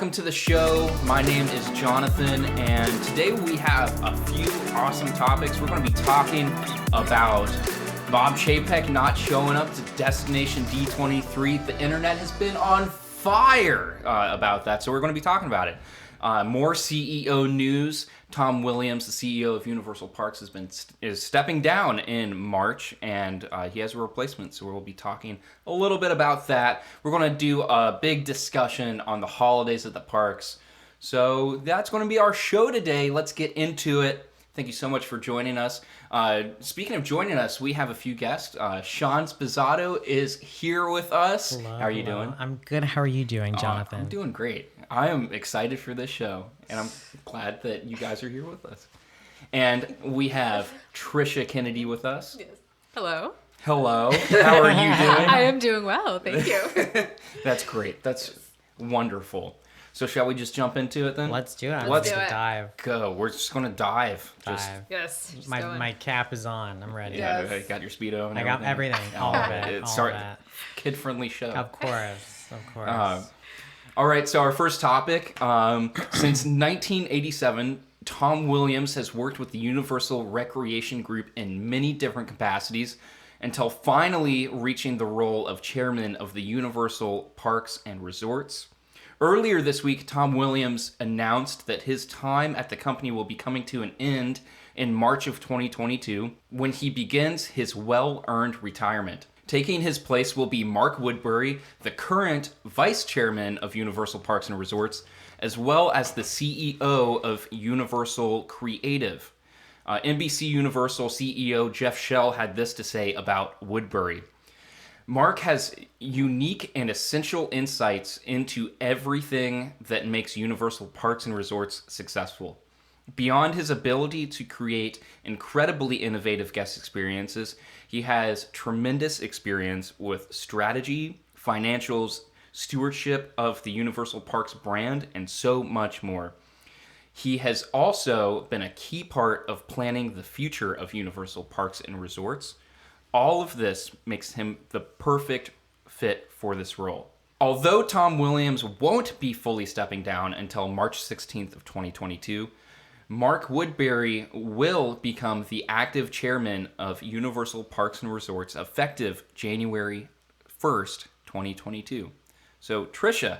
welcome to the show. My name is Jonathan, and today we have a few awesome topics. We're going to be talking about Bob Chapek not showing up to Destination D23. The internet has been on fire about that, so we're going to be talking about it. More CEO news. Tom Williams, the CEO of Universal Parks, is stepping down in March, and he has a replacement. So we'll be talking a little bit about that. We're going to do a big discussion on the holidays at the parks. So that's going to be our show today. Let's get into it. Thank you so much for joining us. Speaking of joining us, we have a few guests. Sean Spizzato is here with us. Hello, How are you doing? I'm good. How are you doing, Jonathan? I'm doing great. I am excited for this show, and I'm glad that you guys are here with us. And we have Tricia Kennedy with us. Yes. Hello. Hello. How are you doing? I am doing well, thank you. That's great. That's wonderful. So shall we just jump into it then? Let's do it. Let's do it. Dive. Go. We're just going to dive. Yes. just My cap is on. I'm ready. Yeah, Yes. I got your Speedo and I got everything. All of it. It's All of it. kid-friendly show. Of course. Of course. All right, so our first topic. Since 1987, Tom Williams has worked with the Universal Recreation Group in many different capacities until finally reaching the role of chairman of the Universal Parks and Resorts. Earlier this week, Tom Williams announced that his time at the company will be coming to an end in March of 2022 when he begins his well-earned retirement. Taking his place will be Mark Woodbury, the current vice chairman of Universal Parks and Resorts, as well as the CEO of Universal Creative. NBC Universal CEO Jeff Shell had this to say about Woodbury. Mark has unique and essential insights into everything that makes Universal Parks and Resorts successful. Beyond his ability to create incredibly innovative guest experiences, he has tremendous experience with strategy, financials, stewardship of the Universal Parks brand, and so much more. He has also been a key part of planning the future of Universal Parks and Resorts. All of this makes him the perfect fit for this role. Although Tom Williams won't be fully stepping down until March 16th of 2022, Mark Woodbury will become the active chairman of Universal Parks and Resorts effective January 1st, 2022. So, Tricia,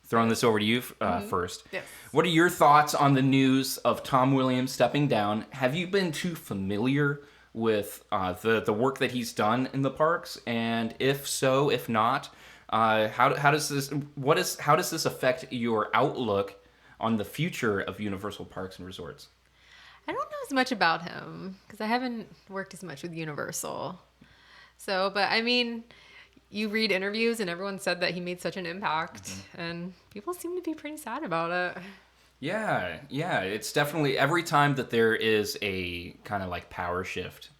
throwing this over to you first. Yes. What are your thoughts on the news of Tom Williams stepping down? Have you been too familiar with the work that he's done in the parks? And if so, if not, how does this affect your outlook on the future of Universal Parks and Resorts? I don't know as much about him because I haven't worked as much with Universal. So, but I mean, you read interviews and everyone said that he made such an impact, and people seem to be pretty sad about it. Yeah, it's definitely every time that there is a kind of like power shift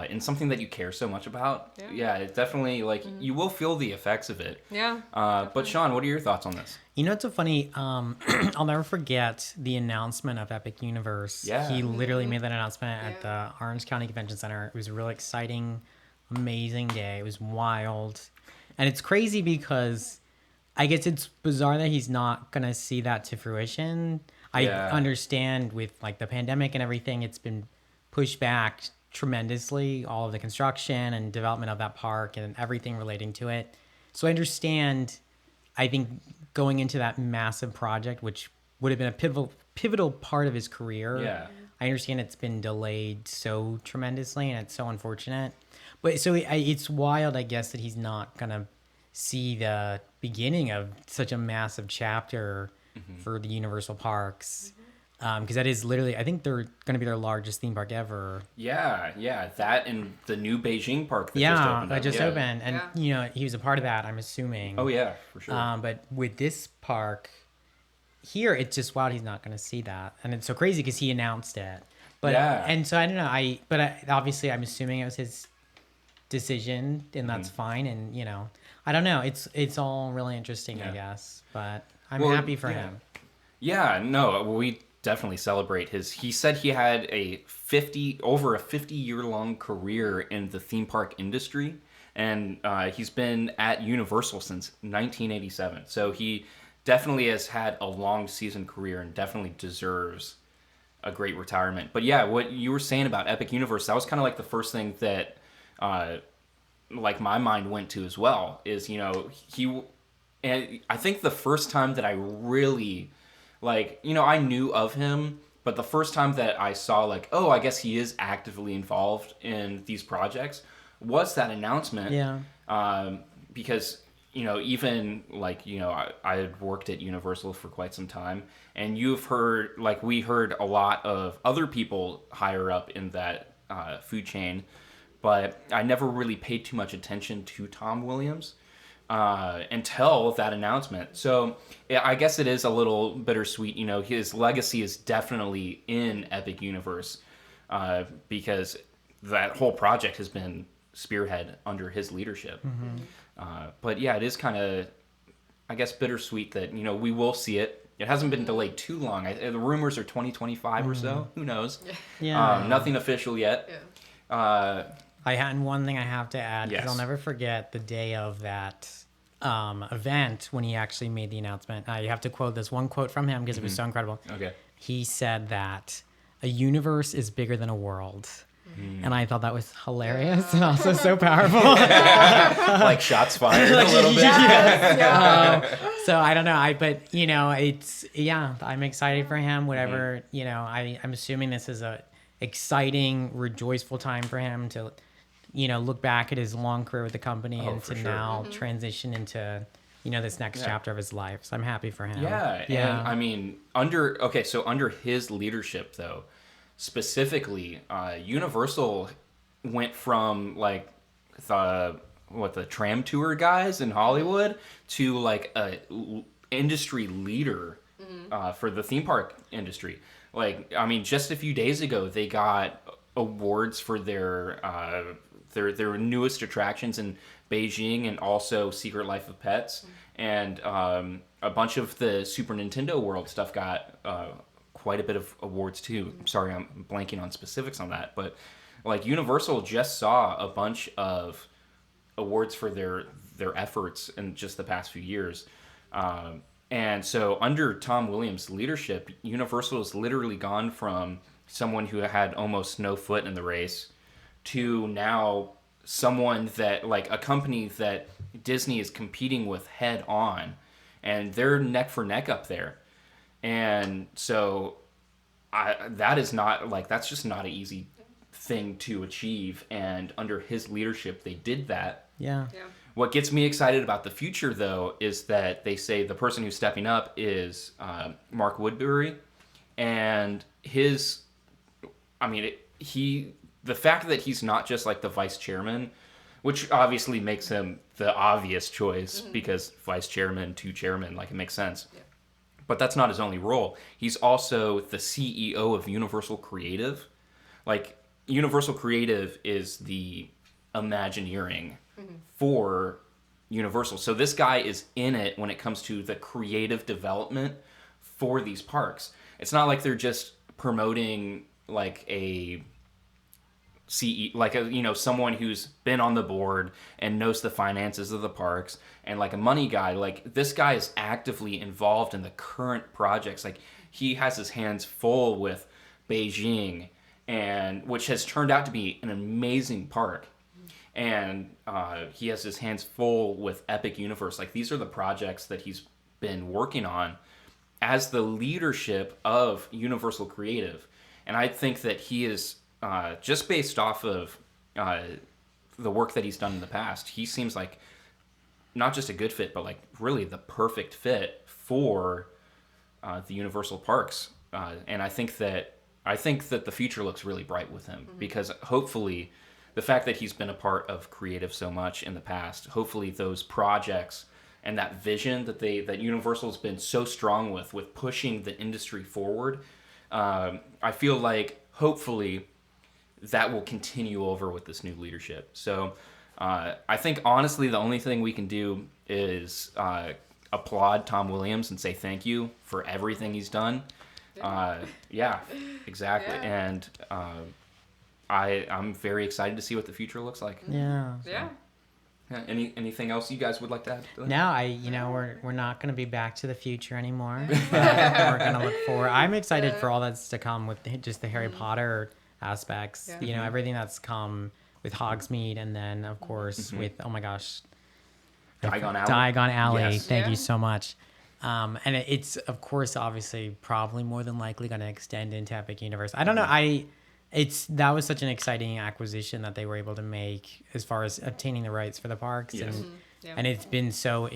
in something that you care so much about. Yeah, it definitely you will feel the effects of it. Yeah. But Sean, what are your thoughts on this? You know, it's so funny. I'll never forget the announcement of Epic Universe. Yeah. He literally made that announcement at the Orange County Convention Center. It was a really exciting, amazing day. It was wild. And it's crazy because I guess it's bizarre that he's not going to see that to fruition. I understand with like the pandemic and everything, it's been pushed back tremendously, all of the construction and development of that park and everything relating to it. So I understand, I think, going into that massive project, which would have been a pivotal part of his career. Yeah. I understand it's been delayed so tremendously and it's so unfortunate. But so it's wild, I guess, that he's not going to see the beginning of such a massive chapter for the Universal Parks. Because that is literally, I think they're going to be their largest theme park ever. Yeah. That and the new Beijing park that just opened. Opened. And, you know, he was a part of that, I'm assuming. Oh, yeah, for sure. But with this park here, it's just wild he's not going to see that. And it's so crazy because he announced it. But and so I don't know. Obviously, I'm assuming it was his decision, and that's fine. And, you know, I don't know. It's all really interesting, I guess. But I'm happy for him. Yeah, no, we definitely celebrate he said he had over a 50-year-long career in the theme park industry, and he's been at Universal since 1987. So he definitely has had a long season career and definitely deserves a great retirement. But yeah, what you were saying about Epic Universe, that was kind of like the first thing that like my mind went to as well, is, you know, and I think the first time that I really, like, you know, I knew of him, but the first time that I saw, like, oh, I guess he is actively involved in these projects was that announcement. Yeah. Because, you know, even, like, you know, I had worked at Universal for quite some time, and you've heard, like, we heard a lot of other people higher up in that food chain, but I never really paid too much attention to Tom Williams until that announcement. So yeah, I guess it is a little bittersweet. You know, his legacy is definitely in Epic Universe because that whole project has been spearhead under his leadership. But yeah, it is kind of, I guess, bittersweet that, you know, we will see it. It hasn't been delayed too long. The rumors are 2025 or so. Who knows? Yeah. Nothing official yet. And one thing I have to add, because Yes. I'll never forget the day of that event when he actually made the announcement. You have to quote this one quote from him because it was so incredible. Okay. He said that a universe is bigger than a world. And I thought that was hilarious and also so powerful. Like shots fired a little bit. So I don't know. But you know, I'm excited for him. Whatever, you know, I'm assuming this is a exciting, rejoiceful time for him to, you know, look back at his long career with the company and to now transition into, you know, this next chapter of his life. So I'm happy for him. Yeah. And I mean, under his leadership, though, specifically, Universal went from like the tram tour guys in Hollywood to like a industry leader for the theme park industry. Like, I mean, just a few days ago, they got awards for their newest attractions in Beijing and also Secret Life of Pets, and a bunch of the Super Nintendo World stuff got quite a bit of awards too. I'm sorry, I'm blanking on specifics on that, but like Universal just saw a bunch of awards for their efforts in just the past few years. And so under Tom Williams' leadership, Universal has literally gone from someone who had almost no foot in the race to now someone that, like, a company that Disney is competing with head on, and they're neck for neck up there. And so that's just not an easy thing to achieve. And under his leadership, they did that. Yeah. What gets me excited about the future, though, is that they say the person who's stepping up is Mark Woodbury, and the fact that he's not just like the vice chairman, which obviously makes him the obvious choice because vice chairman to chairman, like, it makes sense. Yeah. But that's not his only role. He's also the CEO of Universal Creative. Like, Universal Creative is the Imagineering for Universal. So this guy is in it when it comes to the creative development for these parks. It's not like they're just promoting like a CE, like a, you know, someone who's been on the board and knows the finances of the parks and like a money guy. Like, this guy is actively involved in the current projects. Like, he has his hands full with Beijing, and which has turned out to be an amazing park. And he has his hands full with Epic Universe. Like, these are the projects that he's been working on as the leadership of Universal Creative. And I think that he is, just based off of the work that he's done in the past, he seems like not just a good fit, but like really the perfect fit for the Universal parks. And I think that the future looks really bright with him, because hopefully the fact that he's been a part of creative so much in the past, hopefully those projects and that vision that Universal's been so strong with pushing the industry forward, I feel like hopefully that will continue over with this new leadership. So I think honestly the only thing we can do is applaud Tom Williams and say thank you for everything he's done. Yeah, exactly. Yeah. And I'm very excited to see what the future looks like. Yeah. Yeah. Anything else you guys would like to add to that? No, we're not going to be Back to the Future anymore. We're going to look forward. I'm excited for all that's to come with just the Harry Potter aspects. Yeah. Everything that's come with Hogsmeade, and then of course with oh my gosh, Diagon Alley. Diagon Alley. Yes. Thank Yeah. you so much. And it's of course obviously probably more than likely going to extend into Epic Universe. I don't know. That was such an exciting acquisition that they were able to make as far as obtaining the rights for the parks, Yes. Yeah. and it's been so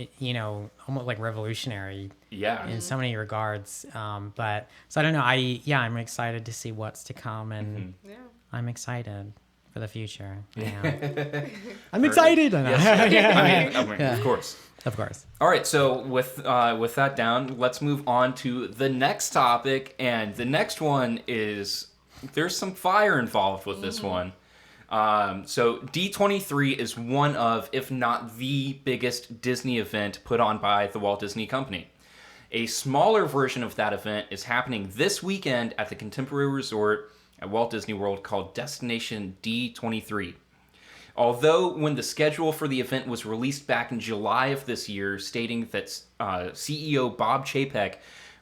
almost like revolutionary Yeah. in so many regards. But so I don't know. I'm excited to see what's to come, and Yeah. I'm excited for the future. I'm excited. Yes. I mean, of course. Of course. All right, so with that down, let's move on to the next topic, and the next one is there's some fire involved with this one. So D23 is one of, if not the biggest Disney event put on by the Walt Disney Company. A smaller version of that event is happening this weekend at the Contemporary Resort at Walt Disney World called Destination D23. Although when the schedule for the event was released back in July of this year, stating that CEO Bob Chapek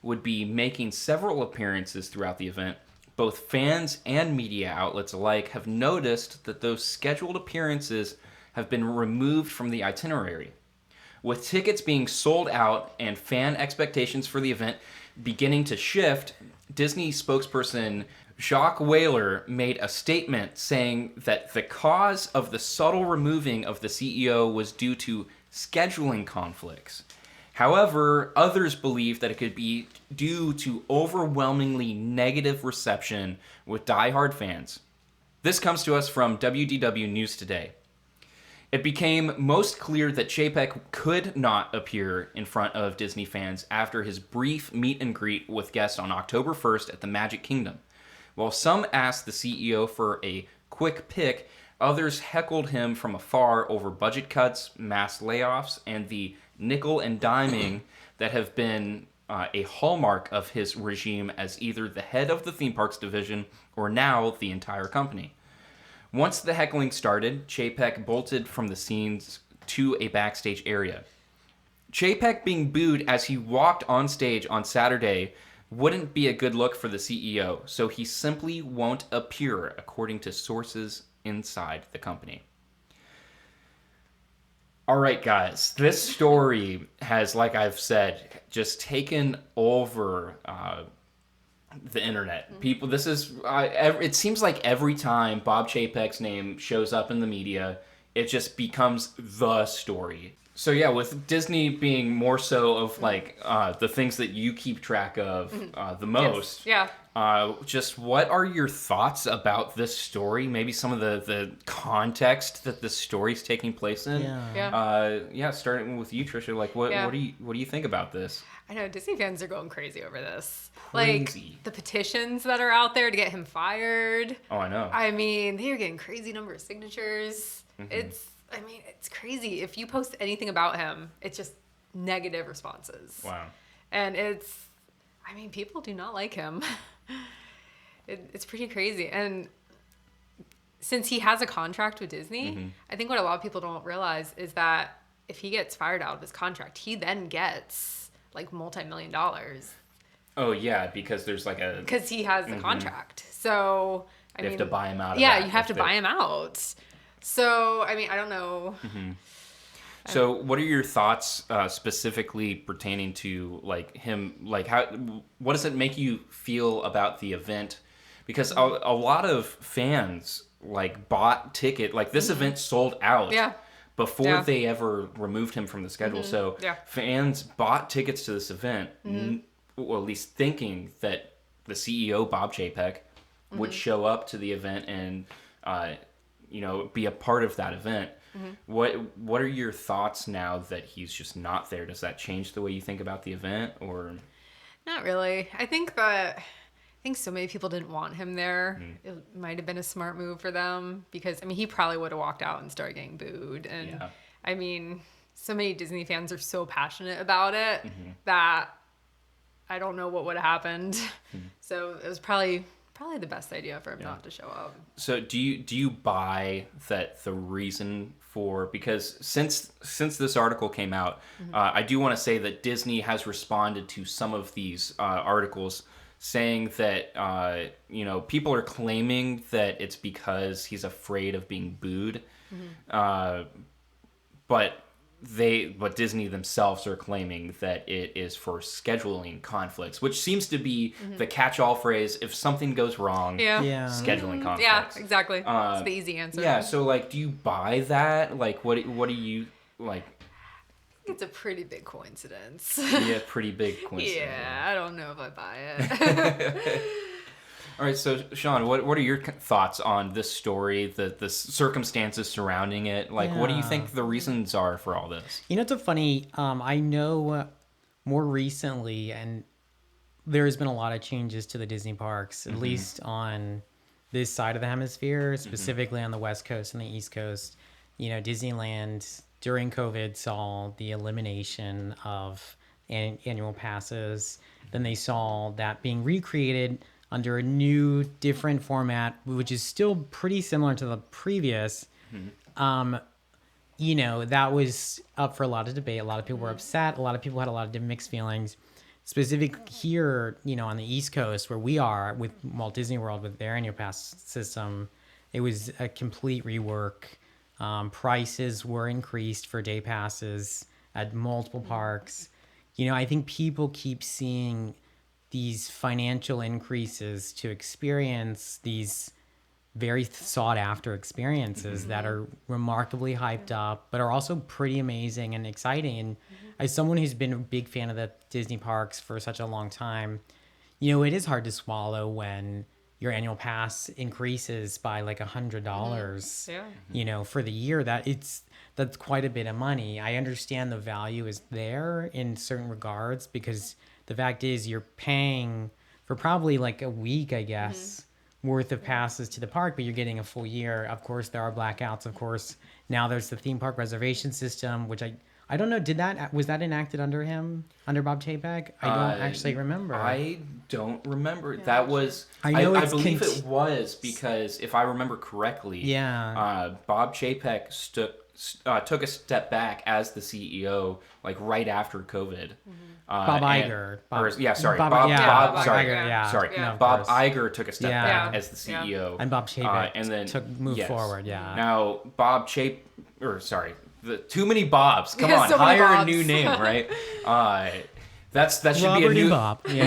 would be making several appearances throughout the event, both fans and media outlets alike have noticed that those scheduled appearances have been removed from the itinerary. With tickets being sold out and fan expectations for the event beginning to shift, Disney spokesperson Jacques Whaler made a statement saying that the cause of the subtle removing of the CEO was due to scheduling conflicts. However, others believe that it could be due to overwhelmingly negative reception with diehard fans. This comes to us from WDW News Today. It became most clear that Chapek could not appear in front of Disney fans after his brief meet and greet with guests on October 1st at the Magic Kingdom. While some asked the CEO for a quick pick, others heckled him from afar over budget cuts, mass layoffs, and the nickel and diming that have been a hallmark of his regime as either the head of the theme parks division or now the entire company. Once the heckling started, Chapek bolted from the scenes to a backstage area. Chapek being booed as he walked on stage on Saturday wouldn't be a good look for the CEO, so he simply won't appear, according to sources inside the company. All right, guys, this story has, like I've said, just taken over the internet. People, this is, it seems like every time Bob Chapek's name shows up in the media, it just becomes the story. So yeah, with Disney being more so of like the things that you keep track of the most. Yes. Yeah. Just what are your thoughts about this story? Maybe some of the context that this story's taking place in. Yeah. Starting with you, Tricia. Like, what do you think about this? I know Disney fans are going crazy over this. Crazy. Like the petitions that are out there to get him fired. Oh, I know. I mean, they're getting crazy number of signatures. It's crazy. If you post anything about him, it's just negative responses. Wow. And people do not like him. It's pretty crazy. And since he has a contract with Disney, I think what a lot of people don't realize is that if he gets fired out of his contract, he then gets like multi-million dollars. Oh, yeah, because there's like a... Because he has the contract. So, You have to buy him out of yeah, that you have to buy him out. So, I don't know. So, what are your thoughts specifically pertaining to like him? Like, what does it make you feel about the event? Because a lot of fans like bought ticket. Like this event sold out before they ever removed him from the schedule. So fans bought tickets to this event, or at least thinking that the CEO Bob Chapek would show up to the event and be a part of that event. What are your thoughts now that he's just not there? Does that change the way you think about the event, or? Not really. I think so many people didn't want him there. It might have been a smart move for them because he probably would have walked out and started getting booed. And so many Disney fans are so passionate about it that I don't know what would have happened. So it was probably probably the best idea for him not to show up. So do you buy that the reason for, because since this article came out, I do want to say that Disney has responded to some of these articles saying that people are claiming that it's because he's afraid of being booed, but Disney themselves are claiming that it is for scheduling conflicts, which seems to be the catch-all phrase. If something goes wrong, scheduling conflicts. Yeah, exactly. It's the easy answer. Yeah, so like, do you buy that? Like, what do you like? It's a pretty big coincidence. Yeah, pretty big coincidence. Yeah, I don't know if I buy it. All right, so Sean, what are your thoughts on this story, the circumstances surrounding it? Like, what do you think the reasons are for all this? It's a funny, I know more recently, and there's been a lot of changes to the Disney parks, at least on this side of the hemisphere, specifically on the West Coast and the East Coast. Disneyland during COVID saw the elimination of annual passes. Then they saw that being recreated under a new, different format, which is still pretty similar to the previous. That was up for a lot of debate. A lot of people were upset. A lot of people had a lot of mixed feelings. Specific here, on the East Coast, where we are with Walt Disney World with their annual pass system, it was a complete rework. Prices were increased for day passes at multiple parks. I think people keep seeing these financial increases to experience these very sought after experiences that are remarkably hyped up, but are also pretty amazing and exciting. And as someone who's been a big fan of the Disney parks for such a long time, it is hard to swallow when your annual pass increases by like $100, for the year. That's quite a bit of money. I understand the value is there in certain regards, because the fact is you're paying for probably like a week, I guess, worth of passes to the park, but you're getting a full year. Of course, there are blackouts. Of course, now there's the theme park reservation system, which I don't know. Was that enacted under him, under Bob Chapek? I don't actually remember. I don't remember. Yeah, That was. I believe it was, because if I remember correctly, Bob Chapek took a step back as the CEO, like right after COVID. Bob Iger. Bob Iger took a step back as the CEO, and Bob Chapek and then moved forward. Yeah. Now too many Bobs. Come on, so many hire Bobs. a new name, right? That should Robert be a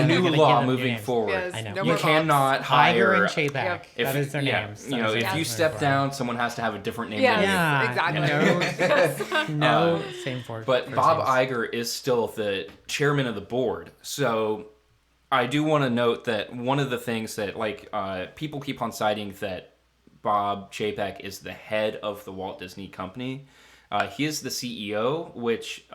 new we're gonna law get moving names. forward. Yes, I know. no You more cannot Bobs. hire Iger and Chapek. That is their names. If you step down, someone has to have a different name. Yes. than you. Exactly. No, same for. But Bob Iger is still the chairman of the board. So I do want to note that one of the things that people keep on citing that Bob Chapek is the head of the Walt Disney Company. He is the CEO, which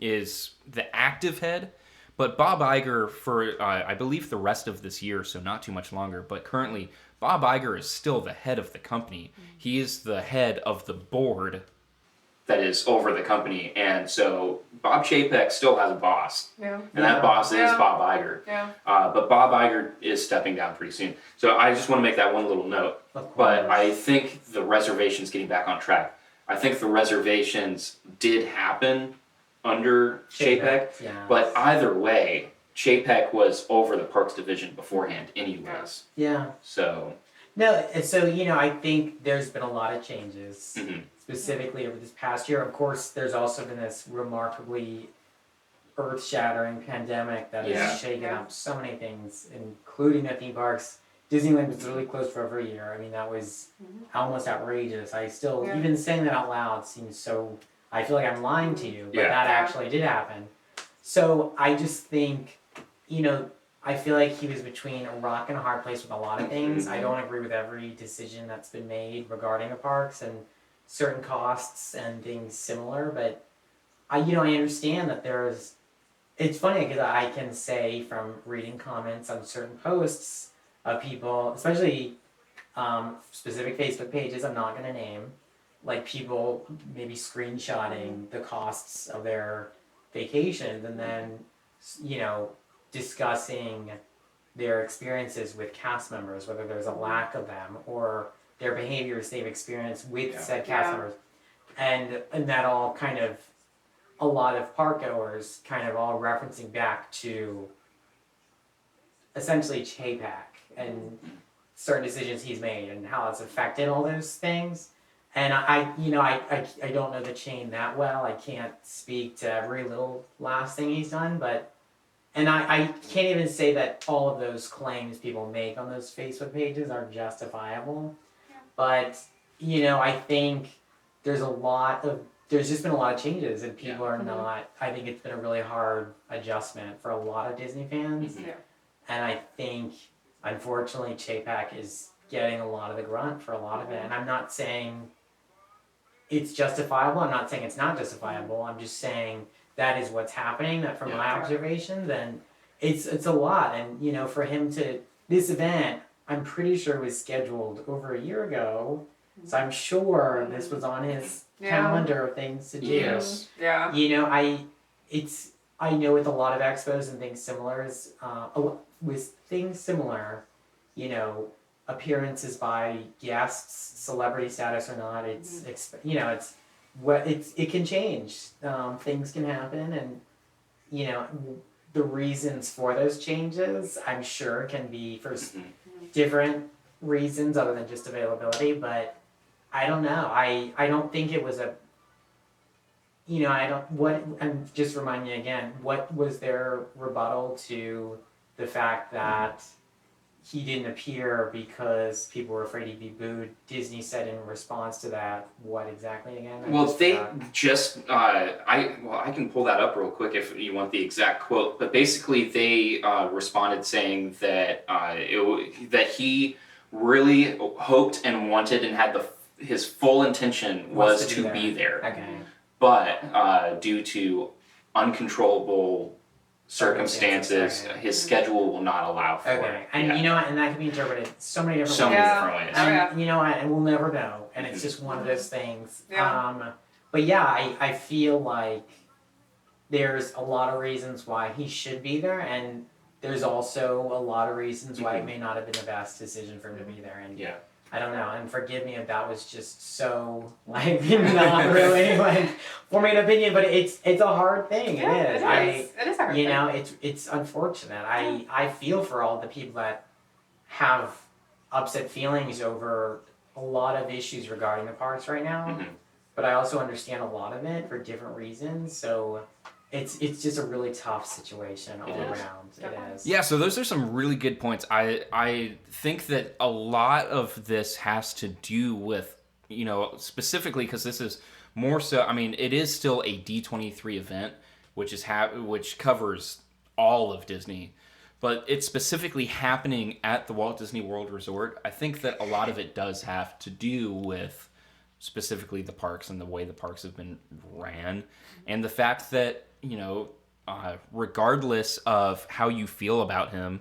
is the active head. But Bob Iger, for I believe the rest of this year, so not too much longer, but currently Bob Iger is still the head of the company. He is the head of the board that is over the company. And so Bob Chapek still has a boss. Yeah. And that boss is Bob Iger. Yeah. But Bob Iger is stepping down pretty soon. So I just want to make that one little note. But I think the reservations getting back on track. I think the reservations did happen under Chapek. Yeah. But either way, Chapek was over the Parks division beforehand anyways. Yeah. So... No, so, I think there's been a lot of changes, specifically over this past year. Of course, there's also been this remarkably earth-shattering pandemic that has shaken up so many things, including the theme parks. Disneyland was literally closed for over a year. I mean, that was almost outrageous. I still, even saying that out loud seems so, I feel like I'm lying to you, but that actually did happen. So I just think, I feel like he was between a rock and a hard place with a lot of things. I don't agree with every decision that's been made regarding the parks and certain costs and things similar, but I understand that there's, it's funny because I can say from reading comments on certain posts of people, especially specific Facebook pages I'm not going to name, like people maybe screenshotting the costs of their vacations and then, discussing their experiences with cast members, whether there's a lack of them or their behaviors they've experienced with said cast members. And that all kind of, a lot of park goers kind of all referencing back to essentially Chapek and certain decisions he's made and how it's affected all those things. And I don't know the chain that well. I can't speak to every little last thing he's done, but and I can't even say that all of those claims people make on those Facebook pages are justifiable. Yeah. But I think there's just been a lot of changes and people are not. I think it's been a really hard adjustment for a lot of Disney fans. Mm-hmm. Yeah. And I think, unfortunately, Chapek is getting a lot of the grunt for a lot of it. And I'm not saying it's justifiable. I'm not saying it's not justifiable. I'm just saying that is what's happening. That from my observation, then it's a lot. And for him to this event, I'm pretty sure was scheduled over a year ago. So I'm sure this was on his calendar of things to do. Yes. Yeah. I know with a lot of expos and things similar, appearances by guests, celebrity status or not, it can change. Things can happen, and the reasons for those changes, I'm sure, can be for different reasons other than just availability. But I don't know. I don't think it was and just remind me again, what was their rebuttal to the fact that he didn't appear because people were afraid he'd be booed? Disney said in response to that, what exactly again? Well, they just, I can pull that up real quick if you want the exact quote, but basically they responded saying that that he really hoped and wanted and had his full intention was to be there. Okay. But due to uncontrollable circumstances, his schedule will not allow for it. And and that can be interpreted so many different ways. And we'll never know. And it's just one of those things. Yeah. But I feel like there's a lot of reasons why he should be there, and there's also a lot of reasons why it may not have been the best decision for him to be there. And I don't know, and forgive me if that was just so not really forming an opinion, but it's a hard thing. Yeah, it is. It is a hard thing. It's unfortunate. I feel for all the people that have upset feelings over a lot of issues regarding the parks right now, but I also understand a lot of it for different reasons. So it's just a really tough situation all around. It is. Yeah, so those are some really good points. I think that a lot of this has to do with, specifically because this is more so, it is still a D23 event, which covers all of Disney, but it's specifically happening at the Walt Disney World Resort. I think that a lot of it does have to do with specifically the parks and the way the parks have been ran, and the fact that regardless of how you feel about him,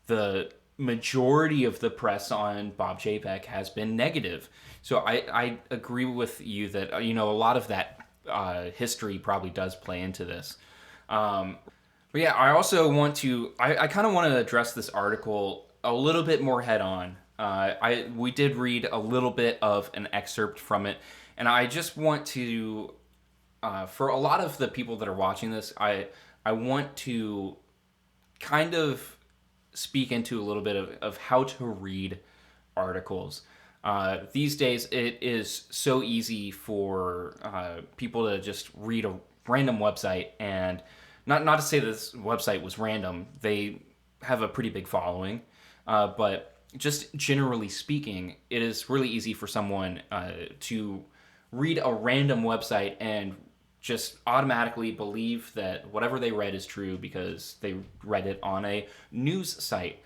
the majority of the press on Bob Chapek has been negative. So I agree with you that a lot of that history probably does play into this. But yeah, I also want to I kind of want to address this article a little bit more head on. We did read a little bit of an excerpt from it, and I just want to for a lot of the people that are watching this, I want to kind of speak into a little bit of how to read articles. These days, it is so easy for people to just read a random website, and not to say this website was random. They have a pretty big following, but just generally speaking, it is really easy for someone to read a random website and just automatically believe that whatever they read is true because they read it on a news site.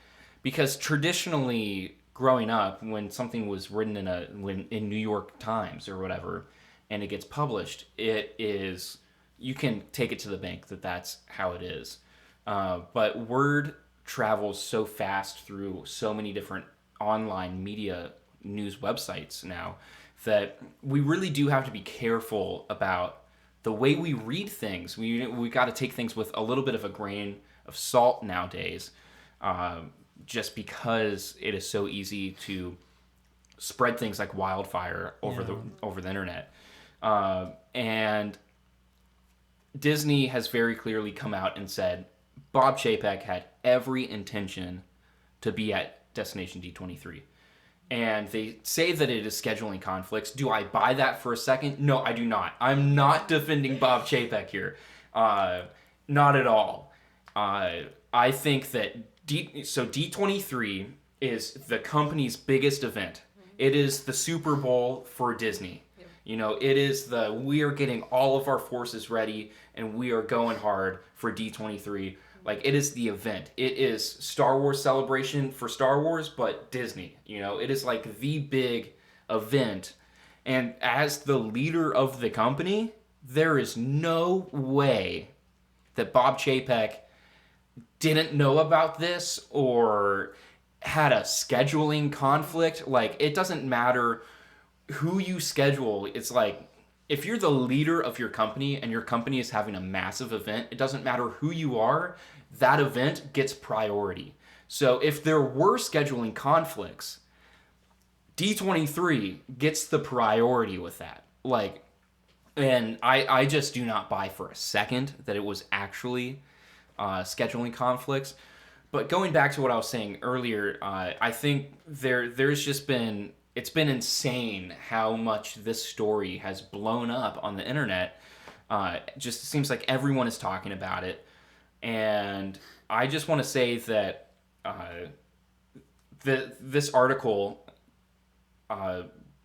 Because traditionally, growing up, when something was written in New York Times or whatever, and it gets published, you can take it to the bank that that's how it is. But word travels so fast through so many different online media news websites now that we really do have to be careful about the way we read things. We got to take things with a little bit of a grain of salt nowadays. just because it is so easy to spread things like wildfire over the internet. And Disney has very clearly come out and said Bob Chapek had every intention to be at Destination D23. And they say that it is scheduling conflicts. Do I buy that for a second? No, I do not. I'm not defending Bob Chapek here. Not at all. I think that D23 is the company's biggest event. It is the Super Bowl for Disney. You know, it is we are getting all of our forces ready and we are going hard for D23. Like, it is the event. It is Star Wars Celebration for Star Wars, but Disney. You know, it is like the big event. And as the leader of the company, there is no way that Bob Chapek didn't know about this or had a scheduling conflict. Like, it doesn't matter who you schedule. It's like, if you're the leader of your company and your company is having a massive event, it doesn't matter who you are, that event gets priority. So if there were scheduling conflicts, D23 gets the priority with that. Like, and I just do not buy for a second that it was actually scheduling conflicts. But going back to what I was saying earlier, I think there's just been, it's been insane how much this story has blown up on the internet. Just seems like everyone is talking about it. And I just want to say that this article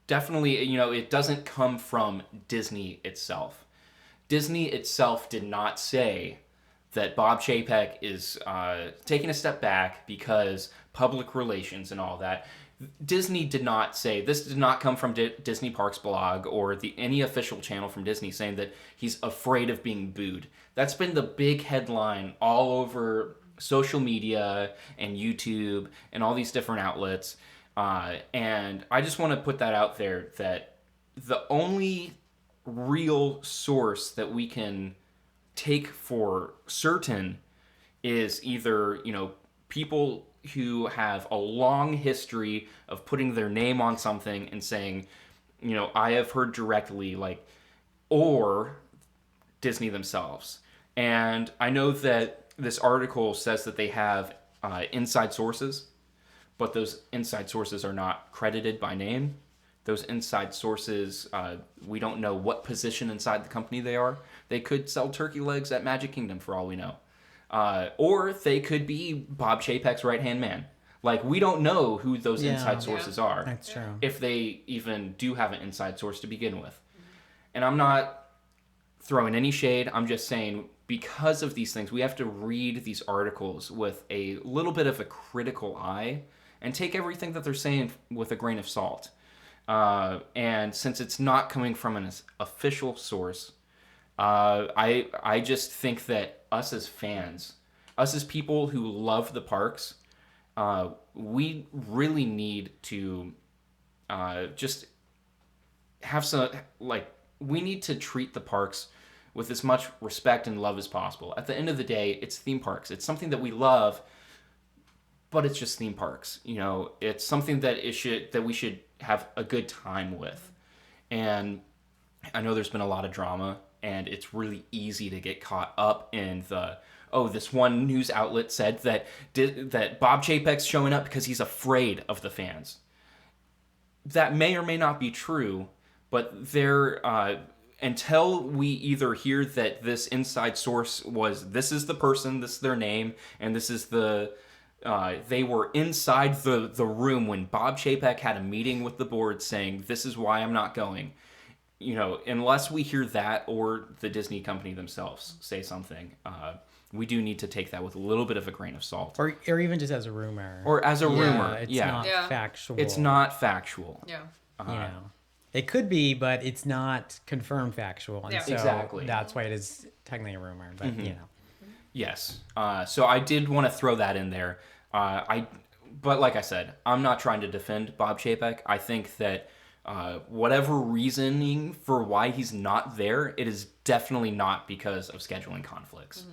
definitely, you know, it doesn't come from Disney itself. Disney itself did not say that Bob Chapek is taking a step back because public relations and all that. Disney did not say, this did not come from Disney Parks blog or any official channel from Disney saying that he's afraid of being booed. That's been the big headline all over social media and YouTube and all these different outlets. And I just want to put that out there, that the only real source that we can take for certain is either, you know, people who have a long history of putting their name on something and saying, you know, I have heard directly, like, or Disney themselves. And I know that this article says that they have inside sources, but those inside sources are not credited by name. Those inside sources, we don't know what position inside the company they are. They could sell turkey legs at Magic Kingdom for all we know. Or they could be Bob Chapek's right-hand man. Like, we don't know who those inside sources are. That's true. If they even do have an inside source to begin with. And I'm not throwing any shade. I'm just saying, because of these things, we have to read these articles with a little bit of a critical eye and take everything that they're saying with a grain of salt. And since it's not coming from an official source, I just think that us as fans, us as people who love the parks, we really need to just have some, like, we need to treat the parks with as much respect and love as possible. At the end of the day, it's theme parks. It's something that we love, but it's just theme parks. You know, it's something that we should have a good time with. And I know there's been a lot of drama, and it's really easy to get caught up in this one news outlet said that Bob Chapek's showing up because he's afraid of the fans. That may or may not be true, but until we either hear that this inside source was, this is the person, this is their name, and this is they were inside the room when Bob Chapek had a meeting with the board saying, this is why I'm not going. You know, unless we hear that or the Disney company themselves say something, we do need to take that with a little bit of a grain of salt. Or even just as a rumor. Or as a rumor. It's not factual. It's not factual. Yeah. You know, it could be, but it's not confirmed factual. And so exactly. That's why it is technically a rumor. But, you know. Yes. So I did want to throw that in there. But like I said, I'm not trying to defend Bob Chapek. I think that whatever reasoning for why he's not there, it is definitely not because of scheduling conflicts.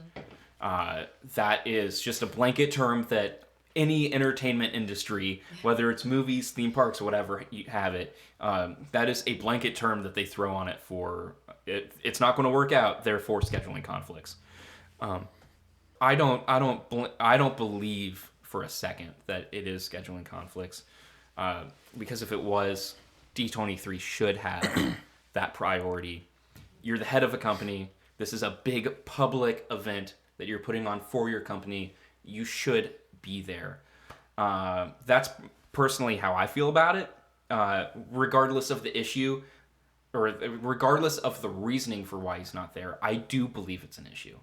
That is just a blanket term that any entertainment industry, whether it's movies, theme parks, whatever you have it. That is a blanket term that they throw on it for it's not going to work out. Therefore, scheduling conflicts. I don't believe for a second that it is scheduling conflicts, because if it was, D23 should have that priority. You're the head of a company. This is a big public event that you're putting on for your company. You should be there. That's personally how I feel about it. Regardless of the issue, or regardless of the reasoning for why he's not there, I do believe it's an issue.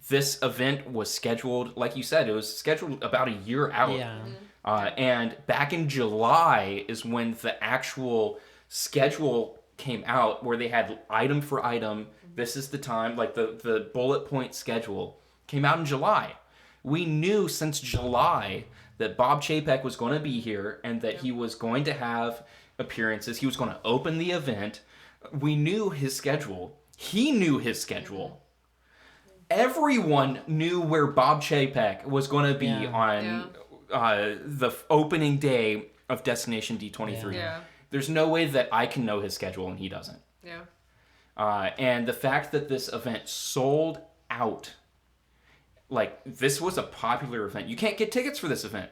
This event was scheduled, like you said, it was scheduled about a year out. Yeah. And back in July is when the actual schedule came out, where they had item for item. This is the time, like the bullet point schedule came out in July. We knew since July that Bob Chapek was going to be here and that he was going to have appearances. He was going to open the event. We knew his schedule. He knew his schedule. Everyone knew where Bob Chapek was going to be on the opening day of Destination D23. Yeah. There's no way that I can know his schedule and he doesn't. Yeah. And the fact that this event sold out, like, this was a popular event. You can't get tickets for this event.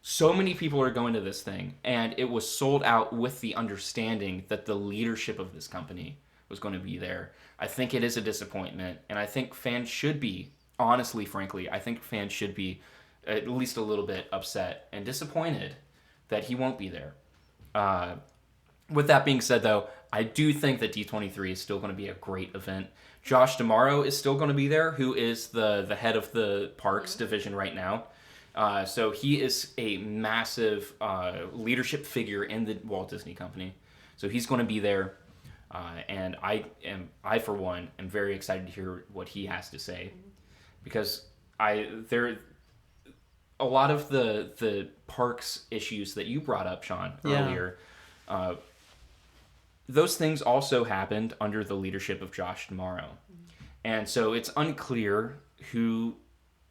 So many people are going to this thing, and it was sold out with the understanding that the leadership of this company was going to be there. I think it is a disappointment, and I think fans should be, honestly, frankly, I think fans should be at least a little bit upset and disappointed that he won't be there. With that being said, though, I do think that D23 is still going to be a great event. Josh D'Amaro is still going to be there, who is the head of the parks division right now. So he is a massive leadership figure in the Walt Disney Company. So he's going to be there. And I, for one, am very excited to hear what he has to say. Because a lot of the parks issues that you brought up, Sean, earlier, those things also happened under the leadership of Josh D'Amaro. And so it's unclear who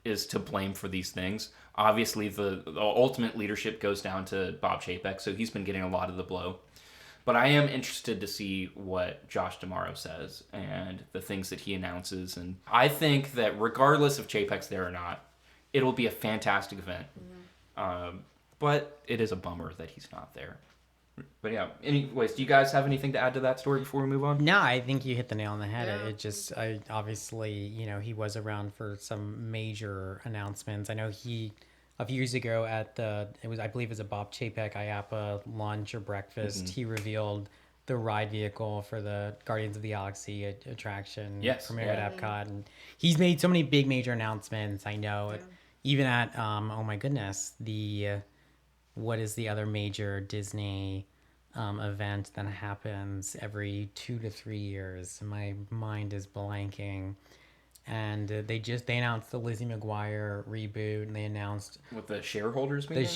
is to blame for these things. Obviously, the ultimate leadership goes down to Bob Chapek, so he's been getting a lot of the blow. But I am interested to see what Josh D'Amaro says and the things that he announces. And I think that regardless if Chapek's there or not, it'll be a fantastic event. But it is a bummer that he's not there. But yeah, anyways, do you guys have anything to add to that story before we move on? No, I think you hit the nail on the head. Yeah. I obviously, he was around for some major announcements. I know a few years ago I believe it was a Bob Chapek IAPA lunch or breakfast, he revealed the ride vehicle for the Guardians of the Galaxy attraction premiere at Epcot. And he's made so many big major announcements. I know even at, oh my goodness, what is the other major Disney event that happens every 2 to 3 years? My mind is blanking. And they announced the Lizzie Mcguire reboot, and they announced With the shareholders meeting? the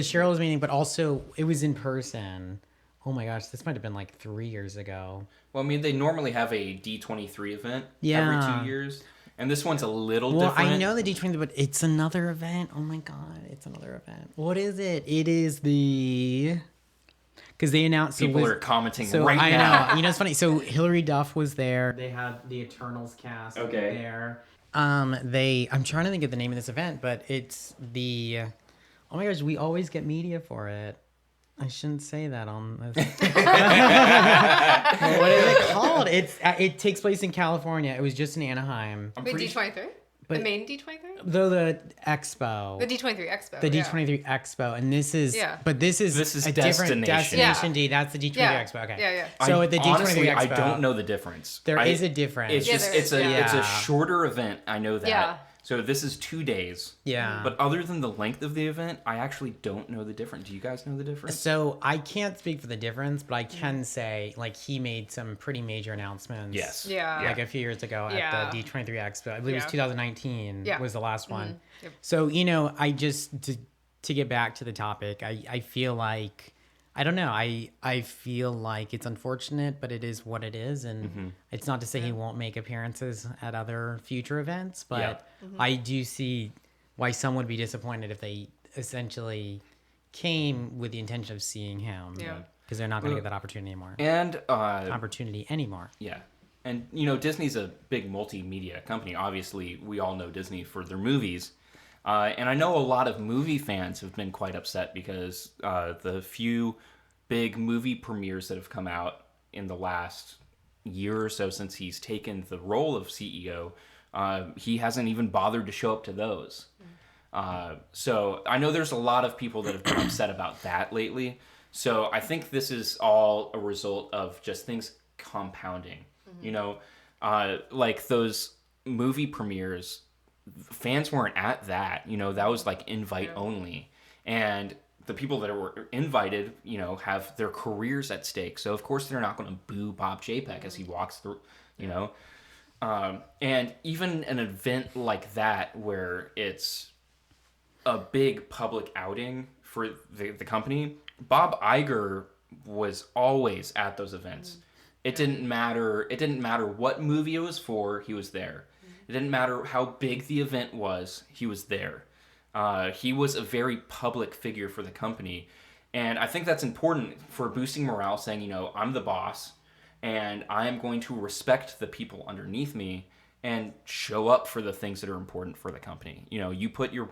shareholders meeting, but also it was in person. Oh my gosh, this might have been like 3 years ago. Well, I mean, they normally have a D23 event every 2 years. And this one's a little different. Well, I know the D23, but it's another event. Oh my God, it's another event. What is it? It is because they announced... People are commenting right now. I know. It's funny. So Hilary Duff was there. They had the Eternals cast there. I'm trying to think of the name of this event, but it's the... Oh my gosh, we always get media for it. I shouldn't say that on this. What is it called? It takes place in California. It was just in Anaheim. Wait, D23? The main D23? The Expo. The D23 Expo. The D23 Expo. And this is... Yeah. But this is a different Destination Yeah. D. That's the D23 Expo. Okay. Yeah. So at the D23 honestly, Expo... I don't know the difference. There is a difference. It's a shorter event. I know that. Yeah. So this is 2 days. Yeah. But other than the length of the event, I actually don't know the difference. Do you guys know the difference? So I can't speak for the difference, but I can say, like, he made some pretty major announcements. Yes. Yeah. Like a few years ago at the D23 Expo. I believe it was 2019 was the last one. Yep. So, I just, to get back to the topic, I feel like... I don't know. I feel like it's unfortunate, but it is what it is. And it's not to say he won't make appearances at other future events, but I do see why some would be disappointed if they essentially came with the intention of seeing him. Yeah. Because they're not going to get that opportunity anymore. And yeah. And, Disney's a big multimedia company. Obviously, we all know Disney for their movies. And I know a lot of movie fans have been quite upset because the few big movie premieres that have come out in the last year or so since he's taken the role of CEO, he hasn't even bothered to show up to those. So I know there's a lot of people that have been upset about that lately. So I think this is all a result of just things compounding. Like those movie premieres, fans weren't at that. That was like invite only. And the people that were invited, have their careers at stake. So of course they're not going to boo Bob Chapek as he walks through, and even an event like that where it's a big public outing for the company, Bob Iger was always at those events. It didn't matter what movie it was for, he was there. It didn't matter how big the event was, he was there. He was a very public figure for the company. And I think that's important for boosting morale, saying, I'm the boss and I am going to respect the people underneath me and show up for the things that are important for the company. You put your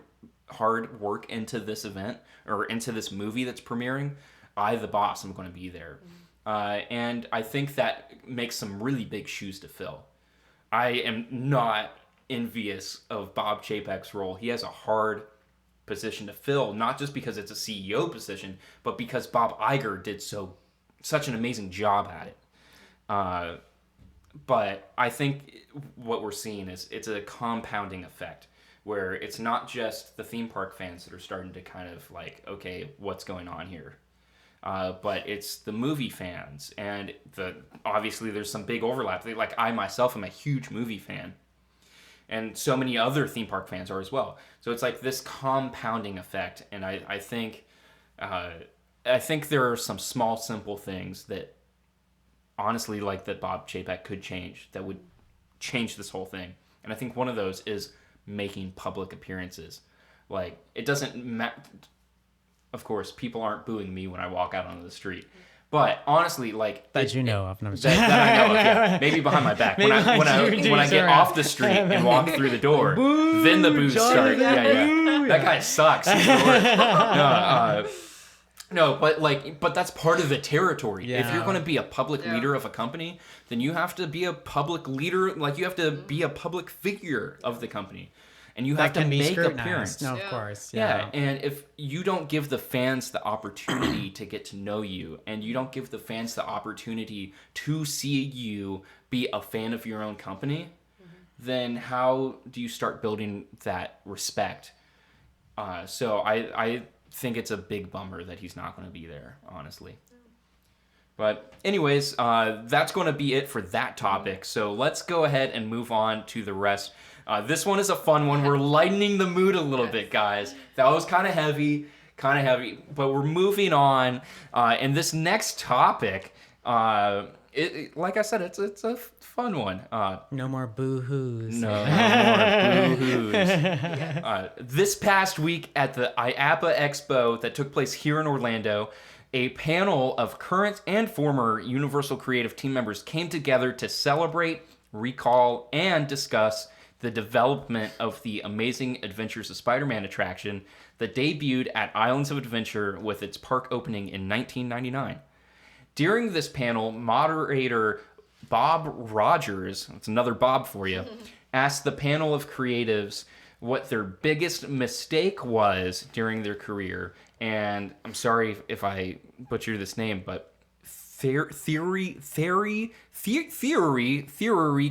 hard work into this event or into this movie that's premiering, I, the boss, am going to be there. And I think that makes some really big shoes to fill. I am not envious of Bob Chapek's role. He has a hard position to fill, not just because it's a CEO position, but because Bob Iger did such an amazing job at it. But I think what we're seeing is it's a compounding effect where it's not just the theme park fans that are starting to kind of like, okay, what's going on here? But it's the movie fans, and obviously there's some big overlap. Like I myself am a huge movie fan, and so many other theme park fans are as well. So it's like this compounding effect, and I think there are some small, simple things that honestly, like that Bob Chapek could change that would change this whole thing. And I think one of those is making public appearances. Like it doesn't matter. Of course, people aren't booing me when I walk out onto the street. But honestly, like that you know of, that I know of, yeah. Maybe behind my back. When I get off the street and walk through the door, then the boos start. Yeah. That guy sucks. He's the worst. No, but that's part of the territory. Yeah. If you're going to be a public leader of a company, then you have to be a public leader. Like you have to be a public figure of the company. And you have to make appearance. No, of course. Yeah, and if you don't give the fans the opportunity to get to know you, and you don't give the fans the opportunity to see you be a fan of your own company, then how do you start building that respect? So I think it's a big bummer that he's not going to be there, honestly. But anyways, that's going to be it for that topic. So let's go ahead and move on to the rest. This one is a fun one. We're lightening the mood a little bit, guys. That was kind of heavy, but we're moving on. And this next topic, like I said, it's a fun one. No more boo-hoos. No more boo-hoos. This past week at the IAPA Expo that took place here in Orlando, a panel of current and former Universal Creative team members came together to celebrate, recall, and discuss the development of the Amazing Adventures of Spider-Man attraction that debuted at Islands of Adventure with its park opening in 1999. During this panel, moderator Bob Rogers, that's another Bob for you, asked the panel of creatives what their biggest mistake was during their career. And I'm sorry if I butcher this name, but Theory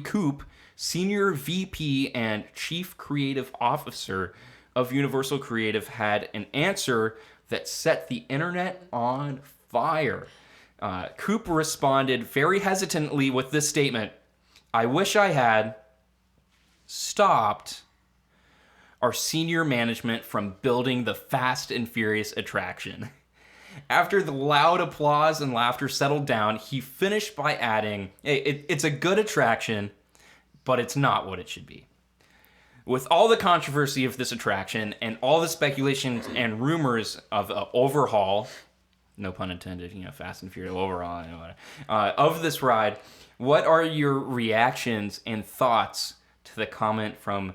Coop, Senior VP and Chief Creative Officer of Universal Creative, had an answer that set the internet on fire. Coop responded very hesitantly with this statement: "I wish I had stopped our senior management from building the Fast and Furious attraction." After the loud applause and laughter settled down, he finished by adding, "Hey, it's a good attraction, but it's not what it should be." with all the controversy of this attraction and all the speculation and rumors of an overhaul, no pun intended, Fast and Furious overhaul, of this ride, what are your reactions and thoughts to the comment from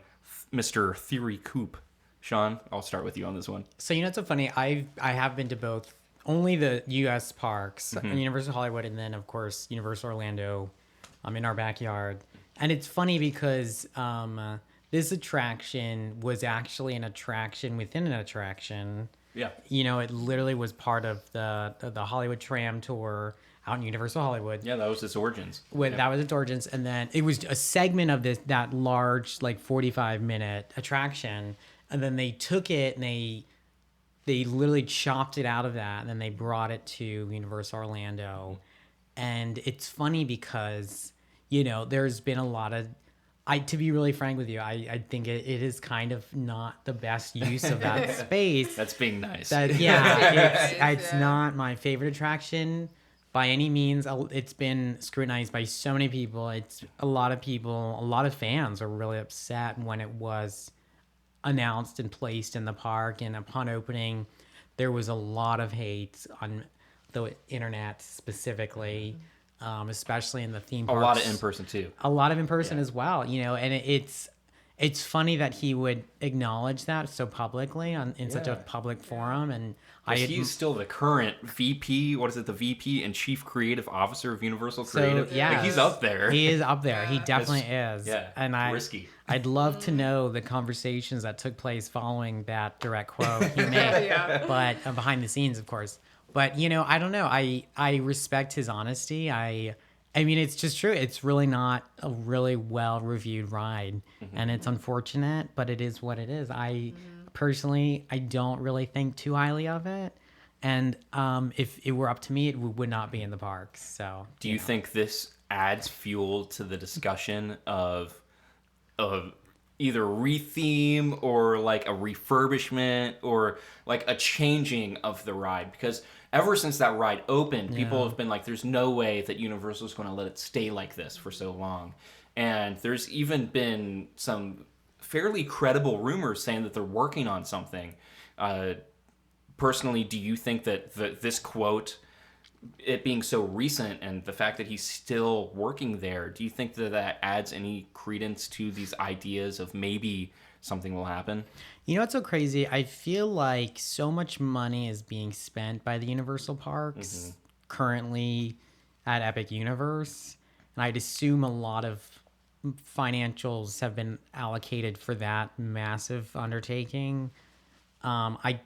Mr. Theory Coop? Sean, I'll start with you on this one. So it's so funny. I have been to both, only the U.S. parks, Universal Hollywood, and then of course Universal Orlando, in our backyard. And it's funny because this attraction was actually an attraction within an attraction. Yeah. It literally was part of the Hollywood Tram Tour out in Universal Hollywood. Yeah, that was its origins. That was its origins, and then it was a segment of that large 45-minute attraction, and then they took it and they literally chopped it out of that, and then they brought it to Universal Orlando. And it's funny because there's been a lot of, to be really frank with you, I think it is kind of not the best use of that space. That's being nice. It's not my favorite attraction by any means. It's been scrutinized by so many people. A lot of fans are really upset when it was announced and placed in the park. And upon opening, there was a lot of hate on the internet specifically. Especially in the theme parks. A lot of in-person too. A lot of in-person as well, and it's funny that he would acknowledge that so publicly in such a public forum. And he's still the current VP. What is it? The VP and Chief Creative Officer of Universal Creative. Yeah, he's up there. He is up there. He definitely is. Yeah, and risky. I'd love to know the conversations that took place following that direct quote he made. But behind the scenes, of course. But, I don't know. I respect his honesty. I mean, it's just true. It's really not a really well-reviewed ride. And it's unfortunate, but it is what it is. Personally, I don't really think too highly of it. And if it were up to me, it would not be in the parks. So, do you think this adds fuel to the discussion of either retheme or a refurbishment or a changing of the ride? Because ever since that ride opened, people have been there's no way that Universal's going to let it stay like this for so long. And there's even been some fairly credible rumors saying that they're working on something. Personally, do you think that this quote, it being so recent and the fact that he's still working there, do you think that adds any credence to these ideas of maybe something will happen? What's so crazy? I feel like so much money is being spent by the Universal Parks currently at Epic Universe. And I'd assume a lot of financials have been allocated for that massive undertaking. I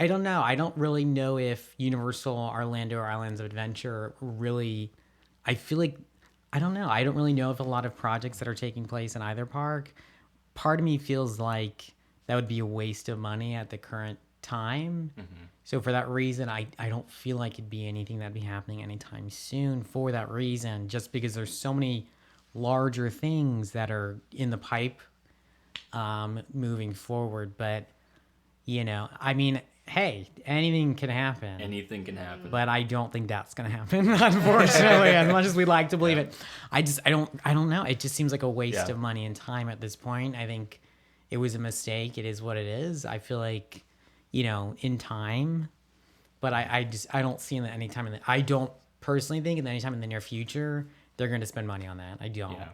don't know. I don't really know if Universal Orlando or Islands of Adventure really, I feel like, I don't know. I don't really know if a lot of projects that are taking place in either park. Part of me feels like that would be a waste of money at the current time. So for that reason, I don't feel like it'd be anything that'd be happening anytime soon for that reason, just because there's so many larger things that are in the pipe moving forward. But, I mean, hey, anything can happen. Anything can happen. But I don't think that's going to happen, unfortunately, as much as we'd like to believe it. I don't know. It just seems like a waste of money and time at this point. I think it was a mistake. It is what it is. I feel like, in time, but I don't see in any time I don't personally think in any time in the near future they're going to spend money on that. I don't. Yeah.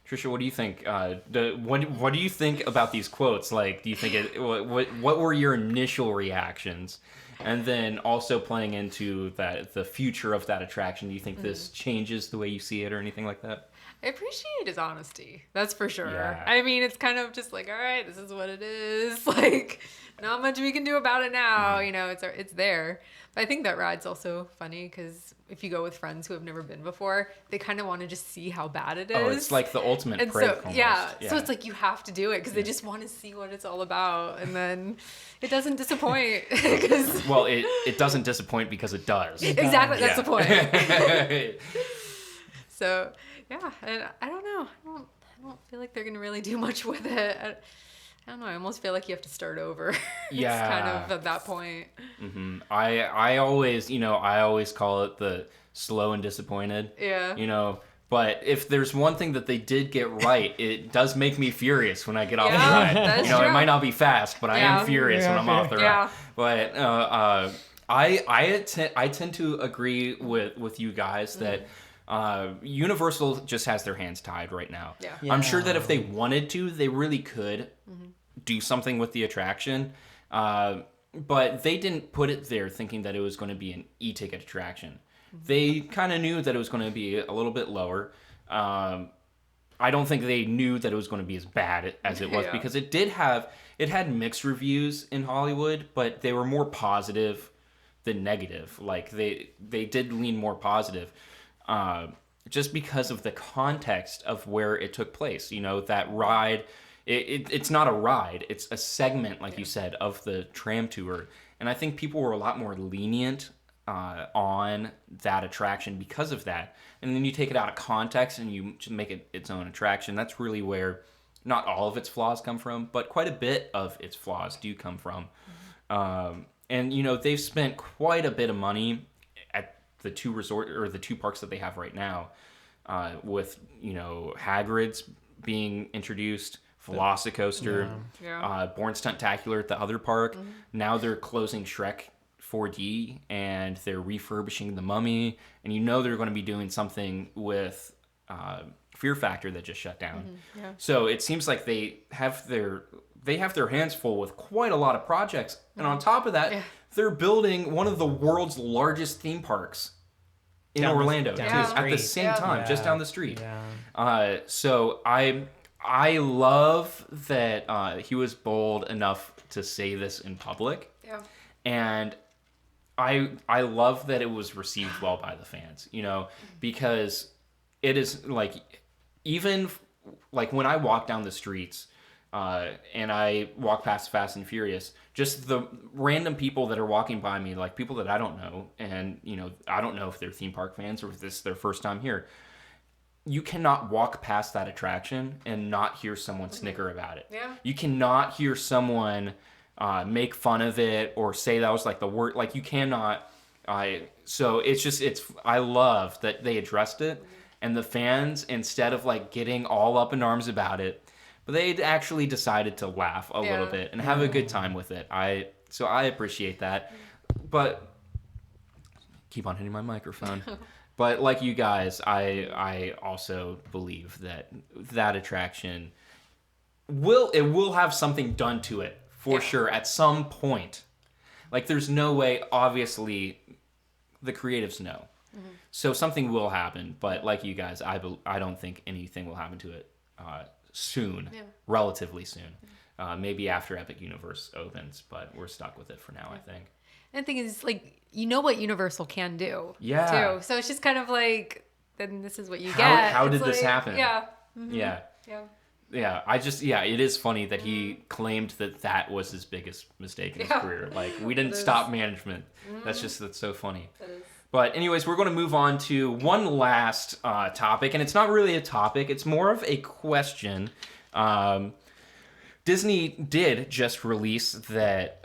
Tricia, what do you think? What do you think about these quotes? Do you think what were your initial reactions? And then also playing into the future of that attraction, do you think this changes the way you see it or anything like that? I appreciate his honesty. That's for sure. Yeah. I mean, it's kind of just all right, this is what it is. Not much we can do about it now. It's there. But I think that ride's also funny because if you go with friends who have never been before, they kind of want to just see how bad it is. Oh, it's like the ultimate and prank so, almost. Yeah. So it's you have to do it because they just want to see what it's all about. And then it doesn't disappoint. Well, it doesn't disappoint because it does. Exactly. That's the point. So, yeah. And I don't know. I don't feel like they're going to really do much with it. I don't know. I almost feel like you have to start over. Yeah. It's kind of at that point. I always call it the slow and disappointed. Yeah. But if there's one thing that they did get right, it does make me furious when I get off the Yeah, ride. that's It true. might not be fast, but I am furious when I'm off the ride. Yeah. But I tend to agree with you guys that Universal just has their hands tied right now. Yeah. I'm sure that if they wanted to, they really could do something with the attraction. But they didn't put it there thinking that it was going to be an e-ticket attraction. They kind of knew that it was going to be a little bit lower. I don't think they knew that it was going to be as bad as it was because it had mixed reviews in Hollywood, but they were more positive than negative. Like they did lean more positive, just because of the context of where it took place. You know, that ride. It's not a ride. It's a segment, like you said, of the tram tour. And I think people were a lot more lenient on that attraction because of that. And then you take it out of context and you just make it its own attraction. That's really where not all of its flaws come from, but quite a bit of its flaws do come from. And, you know, they've spent quite a bit of money at the two parks that they have right now, with, you know, Hagrid's being introduced, Velocicoaster, Born Stuntacular at the other park. Now they're closing Shrek 4D and they're refurbishing the Mummy, and you know they're going to be doing something with Fear Factor that just shut down. So it seems like they have their hands full with quite a lot of projects, and on top of that, they're building one of the world's largest theme parks in Orlando too, at the same time, just down the street. So I love that he was bold enough to say this in public, and I love that it was received well by the fans, you know, because it is like, even like when I walk down the streets and I walk past Fast and Furious, just the random people that are walking by me, like people that I don't know, and, you know, I don't know if they're theme park fans or if this is their first time here. You cannot walk past that attraction and not hear someone snicker about it. You cannot hear someone make fun of it or say that was like the word. Like, you cannot. So I love that they addressed it, and the fans, instead of like getting all up in arms about it, but they actually decided to laugh a little bit and have a good time with it. So I appreciate that. But keep on hitting my microphone. But like you guys, I also believe that attraction will have something done to it for sure at some point. Like, there's no way, obviously, the creatives know. So something will happen, but like you guys, I don't think anything will happen to it soon, relatively soon. Maybe after Epic Universe opens, but we're stuck with it for now, I think. And the thing is, like, you know what Universal can do. Yeah. Too. So it's just kind of like, then this is what you get. How did It's this like, happen? Yeah. Yeah, it is funny that he claimed that was his biggest mistake in his career. Like, we didn't stop management. That's so funny. But anyways, we're going to move on to one last topic, and it's not really a topic. It's more of a question. Disney did just release that.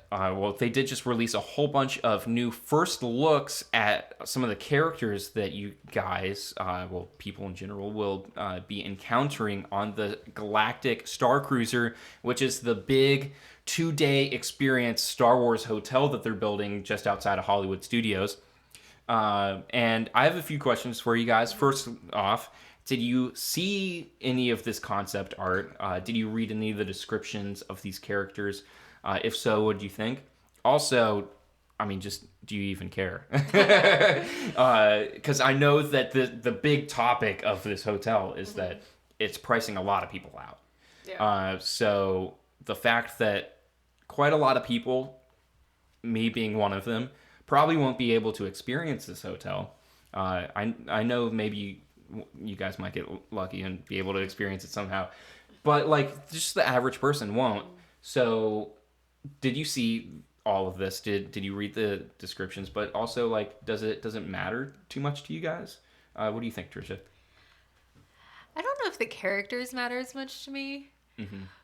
They did just release a whole bunch of new first looks at some of the characters that you guys, people in general, will be encountering on the Galactic Star Cruiser, which is the big 2-day experience Star Wars hotel that they're building just outside of Hollywood Studios. And I have a few questions for you guys. First off, did you see any of this concept art? Did you read any of the descriptions of these characters? If so, what do you think? Also, I mean, just do you even care? Because I know that the big topic of this hotel is that it's pricing a lot of people out. So the fact that quite a lot of people, me being one of them, probably won't be able to experience this hotel. I know maybe you guys might get lucky and be able to experience it somehow, but like, just the average person won't. So did you see all of this? Did you read the descriptions? But also, like, does it matter too much to you guys? What do you think, Tricia? I don't know if the characters matter as much to me,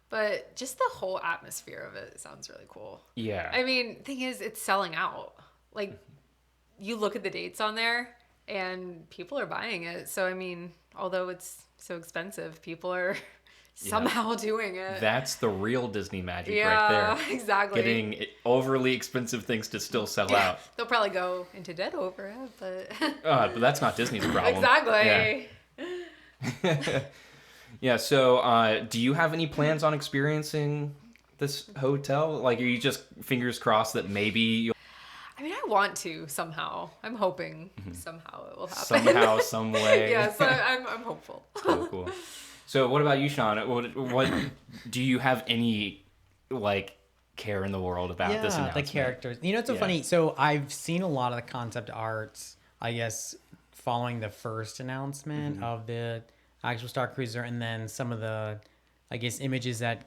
but just the whole atmosphere of it sounds really cool. Yeah. I mean, thing is, it's selling out. Like, you look at the dates on there, and people are buying it. So, I mean, although it's so expensive, people are somehow doing it. That's the real Disney magic yeah, right there. exactly. Getting overly expensive things to still sell out. They'll probably go into debt over it, but But that's not Disney's problem. exactly. Yeah. Yeah. So, do you have any plans on experiencing this hotel? Like, are you just fingers crossed that maybe you'll I mean, I want to somehow. I'm hoping somehow it will happen. somehow, some way? Yes, I'm hopeful. So cool. So, what about you, Sean? What do you have any like care in the world about this announcement? The characters. You know, it's so Yeah. funny. So I've seen a lot of the concept arts, I guess, following the first announcement of the actual Star Cruiser, and then some of the, I guess, images that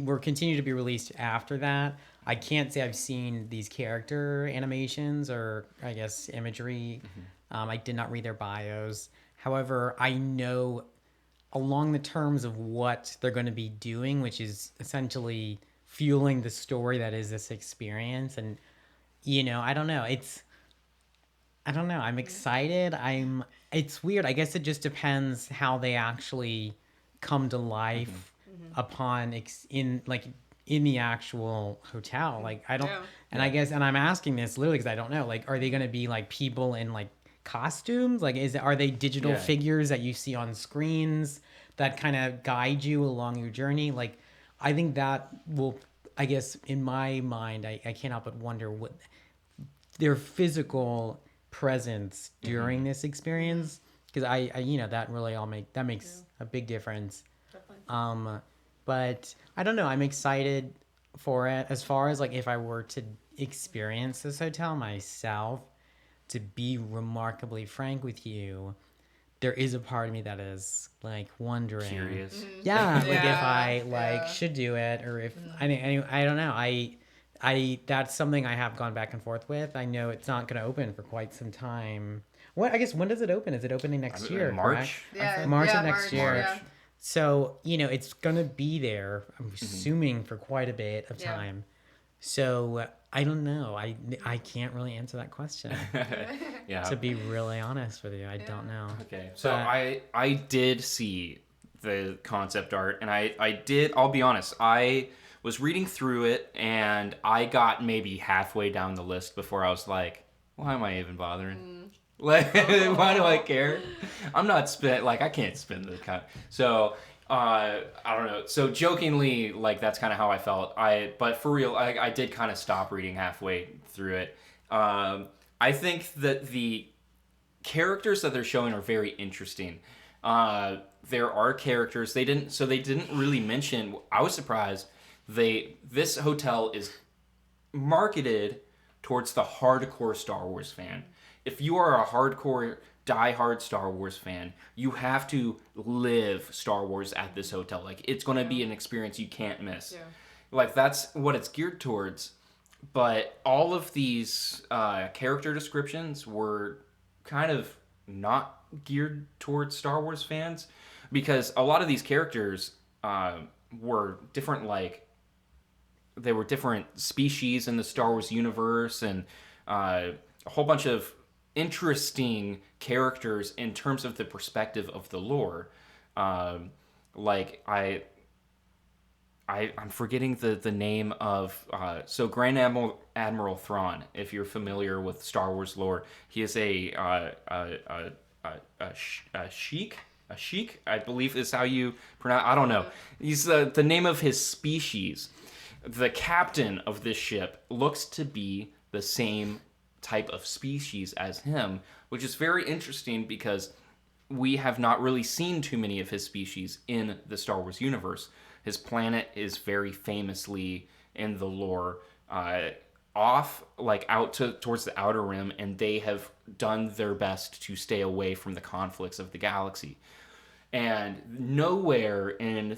were continue to be released after that. I can't say I've seen these character animations or, I guess, imagery. I did not read their bios. However, I know along the terms of what they're going to be doing, which is essentially fueling the story that is this experience. And, you know, I don't know. I'm excited. It's weird. I guess it just depends how they actually come to life upon in the actual hotel. Like, I don't, and I guess, and I'm asking this literally because I don't know, like, are they going to be like people in like costumes? Like, are they digital figures that you see on screens that kind of guide you along your journey? Like, I think that will, I guess, in my mind, I can't help but wonder what their physical presence during this experience, because I you know, that really makes a big difference. Definitely. But I don't know, I'm excited for it. As far as like if I were to experience this hotel myself, to be remarkably frank with you, there is a part of me that is like wondering, Curious. yeah, like if I Yeah. should do it, or if I don't know. I that's something I have gone back and forth with. I know it's not going to open for quite some time. I guess when does it open? Is it opening next year? March. correct? I think. March of next year. Yeah. So, you know, it's going to be there, I'm assuming, for quite a bit of Yeah. time. So, I don't know. I can't really answer that question. Yeah. To be really honest with you, I don't know. Okay. So But- I did see the concept art, and I'll be honest, I was reading through it, and I got maybe halfway down the list before I was like, why am I even bothering? Like, why do I care? I'm not I can't spend the kind. So, I don't know. So jokingly, like, that's kind of how I felt. But for real, I did kind of stop reading halfway through it. I think that the characters that they're showing are very interesting. There are characters they didn't really mention. I was surprised. This hotel is marketed towards the hardcore Star Wars fan. If you are a hardcore, die-hard Star Wars fan, you have to live Star Wars at this hotel. Like, it's going to be an experience you can't miss. Yeah. Like, that's what it's geared towards. But all of these character descriptions were kind of not geared towards Star Wars fans, because a lot of these characters were different, like, they were different species in the Star Wars universe, and a whole bunch of interesting characters in terms of the perspective of the lore. Like, I'm forgetting the name of so Grand Admiral Thrawn. If you're familiar with Star Wars lore, he is a sheik. A sheik, I believe is how you pronounce. I don't know. He's the name of his species. The captain of this ship looks to be the same type of species as him, which is very interesting because we have not really seen too many of his species in the Star Wars universe. His planet is very famously in the lore off, like, out towards the Outer Rim, and they have done their best to stay away from the conflicts of the galaxy. And nowhere in the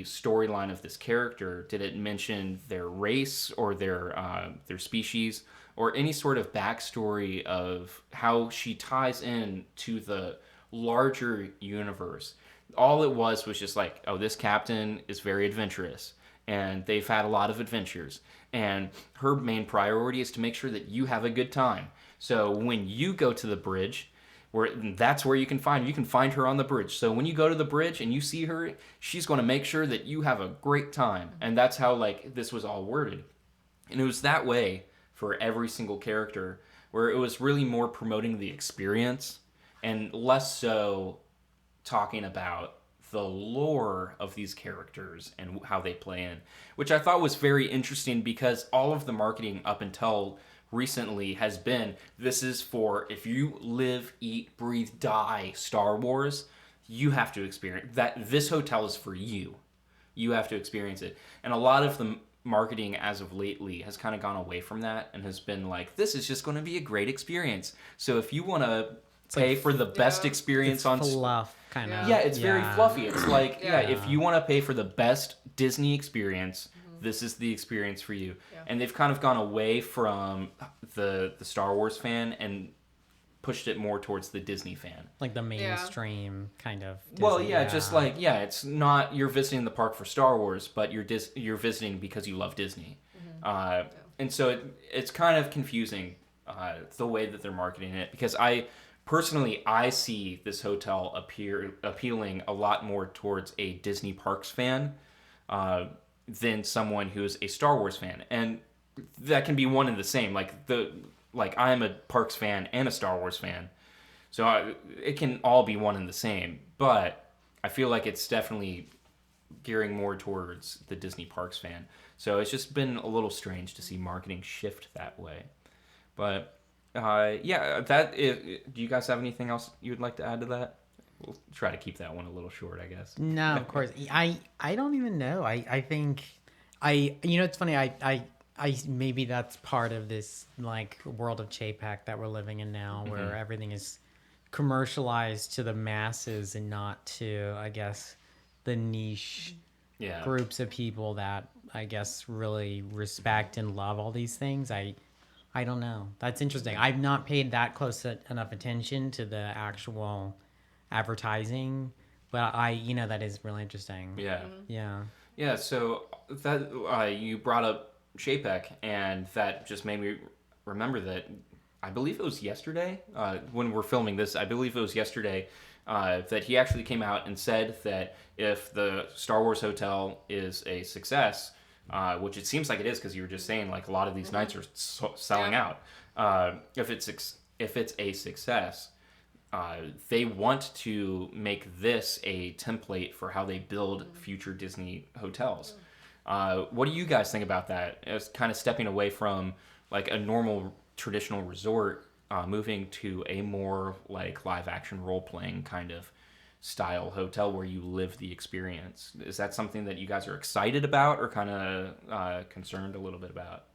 storyline of this character did it mention their race or their species or any sort of backstory of how she ties in to the larger universe. All it was just like, oh, this captain is very adventurous, and they've had a lot of adventures, and her main priority is to make sure that you have a good time. So when you go to the bridge, That's where you can find her. You can find her on the bridge. So when you go to the bridge and you see her, she's going to make sure that you have a great time. And that's how like this was all worded. And it was that way for every single character, where it was really more promoting the experience and less so talking about the lore of these characters and how they play in, which I thought was very interesting, because all of the marketing up until recently has been, this is for if you live, eat, breathe, die Star Wars, you have to experience that. This hotel is for you. You have to experience it. And a lot of the marketing as of lately has kind of gone away from that and has been like, this is just going to be a great experience. So if you want to pay for the best experience on fluff kind of. Yeah, it's very fluffy. It's like, if you want to pay for the best Disney experience, this is the experience for you. Yeah. And they've kind of gone away from the Star Wars fan and pushed it more towards the Disney fan. Like the mainstream kind of Disney. Well, just like, it's not you're visiting the park for Star Wars, but you're visiting because you love Disney. And so it's kind of confusing the way that they're marketing it, because I see this hotel appealing a lot more towards a Disney Parks fan than someone who is a Star Wars fan. And that can be one and the same. Like I am a Parks fan and a Star Wars fan. So it can all be one and the same. But I feel like it's definitely gearing more towards the Disney Parks fan. So it's just been a little strange to see marketing shift that way. But do you guys have anything else you would like to add to that? We'll try to keep that one a little short, I guess. No, of course. I don't even know. I think it's funny. I maybe that's part of this like world of Chapek that we're living in now, where everything is commercialized to the masses and not to, I guess, the niche groups of people that I guess really respect and love all these things. I don't know. That's interesting. I've not paid that close enough attention to the actual advertising, but that is really interesting. Yeah. So that you brought up Chapek, and that just made me remember that I believe it was yesterday when we're filming this. I believe it was yesterday that he actually came out and said that if the Star Wars hotel is a success, which it seems like it is, because you were just saying like a lot of these nights are selling out. If it's a success, they want to make this a template for how they build future Disney hotels. What do you guys think about that? It's kind of stepping away from like a normal traditional resort, moving to a more like live action role playing kind of style hotel where you live the experience. Is that something that you guys are excited about or kind of concerned a little bit about?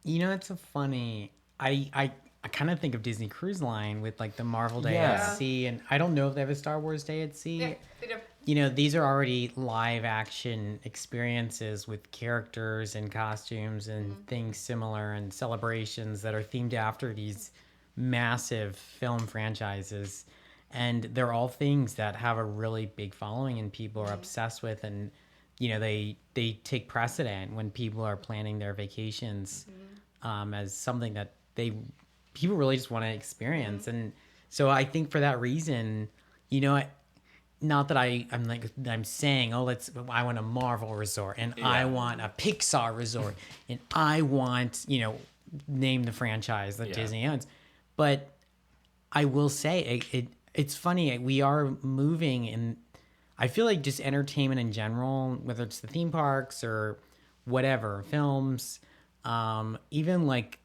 It's a funny. I kind of think of Disney Cruise Line with like the Marvel Day at Sea, and I don't know if they have a Star Wars Day at Sea. Yeah, they do. These are already live action experiences with characters and costumes and things similar, and celebrations that are themed after these massive film franchises. And they're all things that have a really big following and people are obsessed with, and they take precedent when people are planning their vacations as something that people really just want to experience. And so I think for that reason, not that I'm saying, I want a Marvel resort and I want a Pixar resort and I want, name the franchise that Disney owns. But I will say it's funny. We are moving, and I feel like just entertainment in general, whether it's the theme parks or whatever, films, even like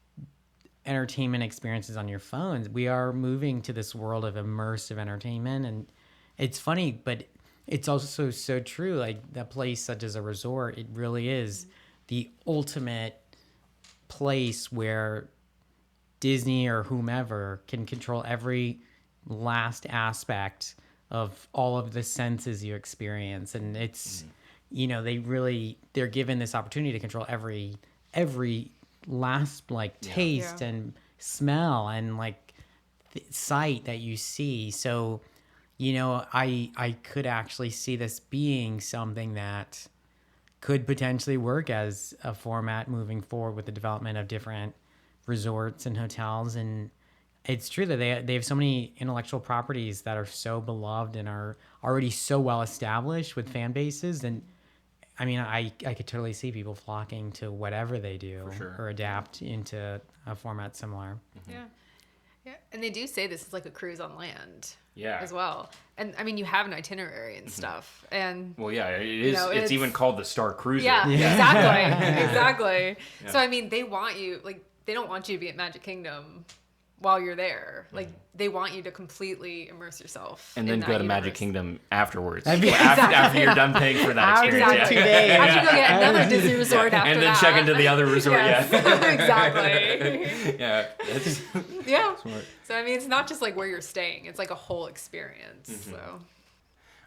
entertainment experiences on your phones, we are moving to this world of immersive entertainment. And it's funny, but it's also so true. Like a place such as a resort, it really is the ultimate place where Disney or whomever can control every last aspect of all of the senses you experience. And it's they're given this opportunity to control every last taste and smell and sight that you see. So I could actually see this being something that could potentially work as a format moving forward with the development of different resorts and hotels. And it's true that they have so many intellectual properties that are so beloved and are already so well established with fan bases. And I mean, I could totally see people flocking to whatever they do For sure. or adapt into a format similar. Yeah. Yeah. And they do say this is like a cruise on land. Yeah. As well. And I mean, you have an itinerary and stuff. And Well, yeah, it is. know, it's it's even called the Star Cruiser. yeah, exactly. Exactly. Yeah. So I mean, they want you, like, they don't want you to be at Magic Kingdom while you're there. Like, they want you to completely immerse yourself And in then that go to Magic universe. Kingdom afterwards. That'd be- After you're done paying for that After experience. Exactly. 2 days. I should go get another Disney resort after And then that. check into the other resort. Yes. Yeah. Exactly. Yeah. That's Yeah. smart. So I mean, it's not just like where you're staying; it's like a whole experience. Mm-hmm. So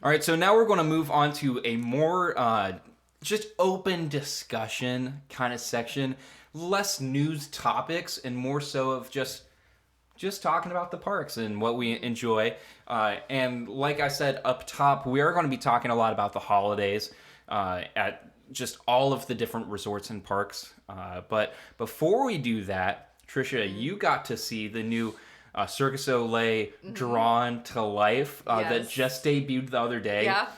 All right, so now we're going to move on to a more just open discussion kind of section, less news topics and more so of just talking about the parks and what we enjoy. And like I said up top, we are going to be talking a lot about the holidays at just all of the different resorts and parks. But before we do that, Tricia, you got to see the new Circus Olay Drawn to Life that Yes. just debuted the other day. Yeah.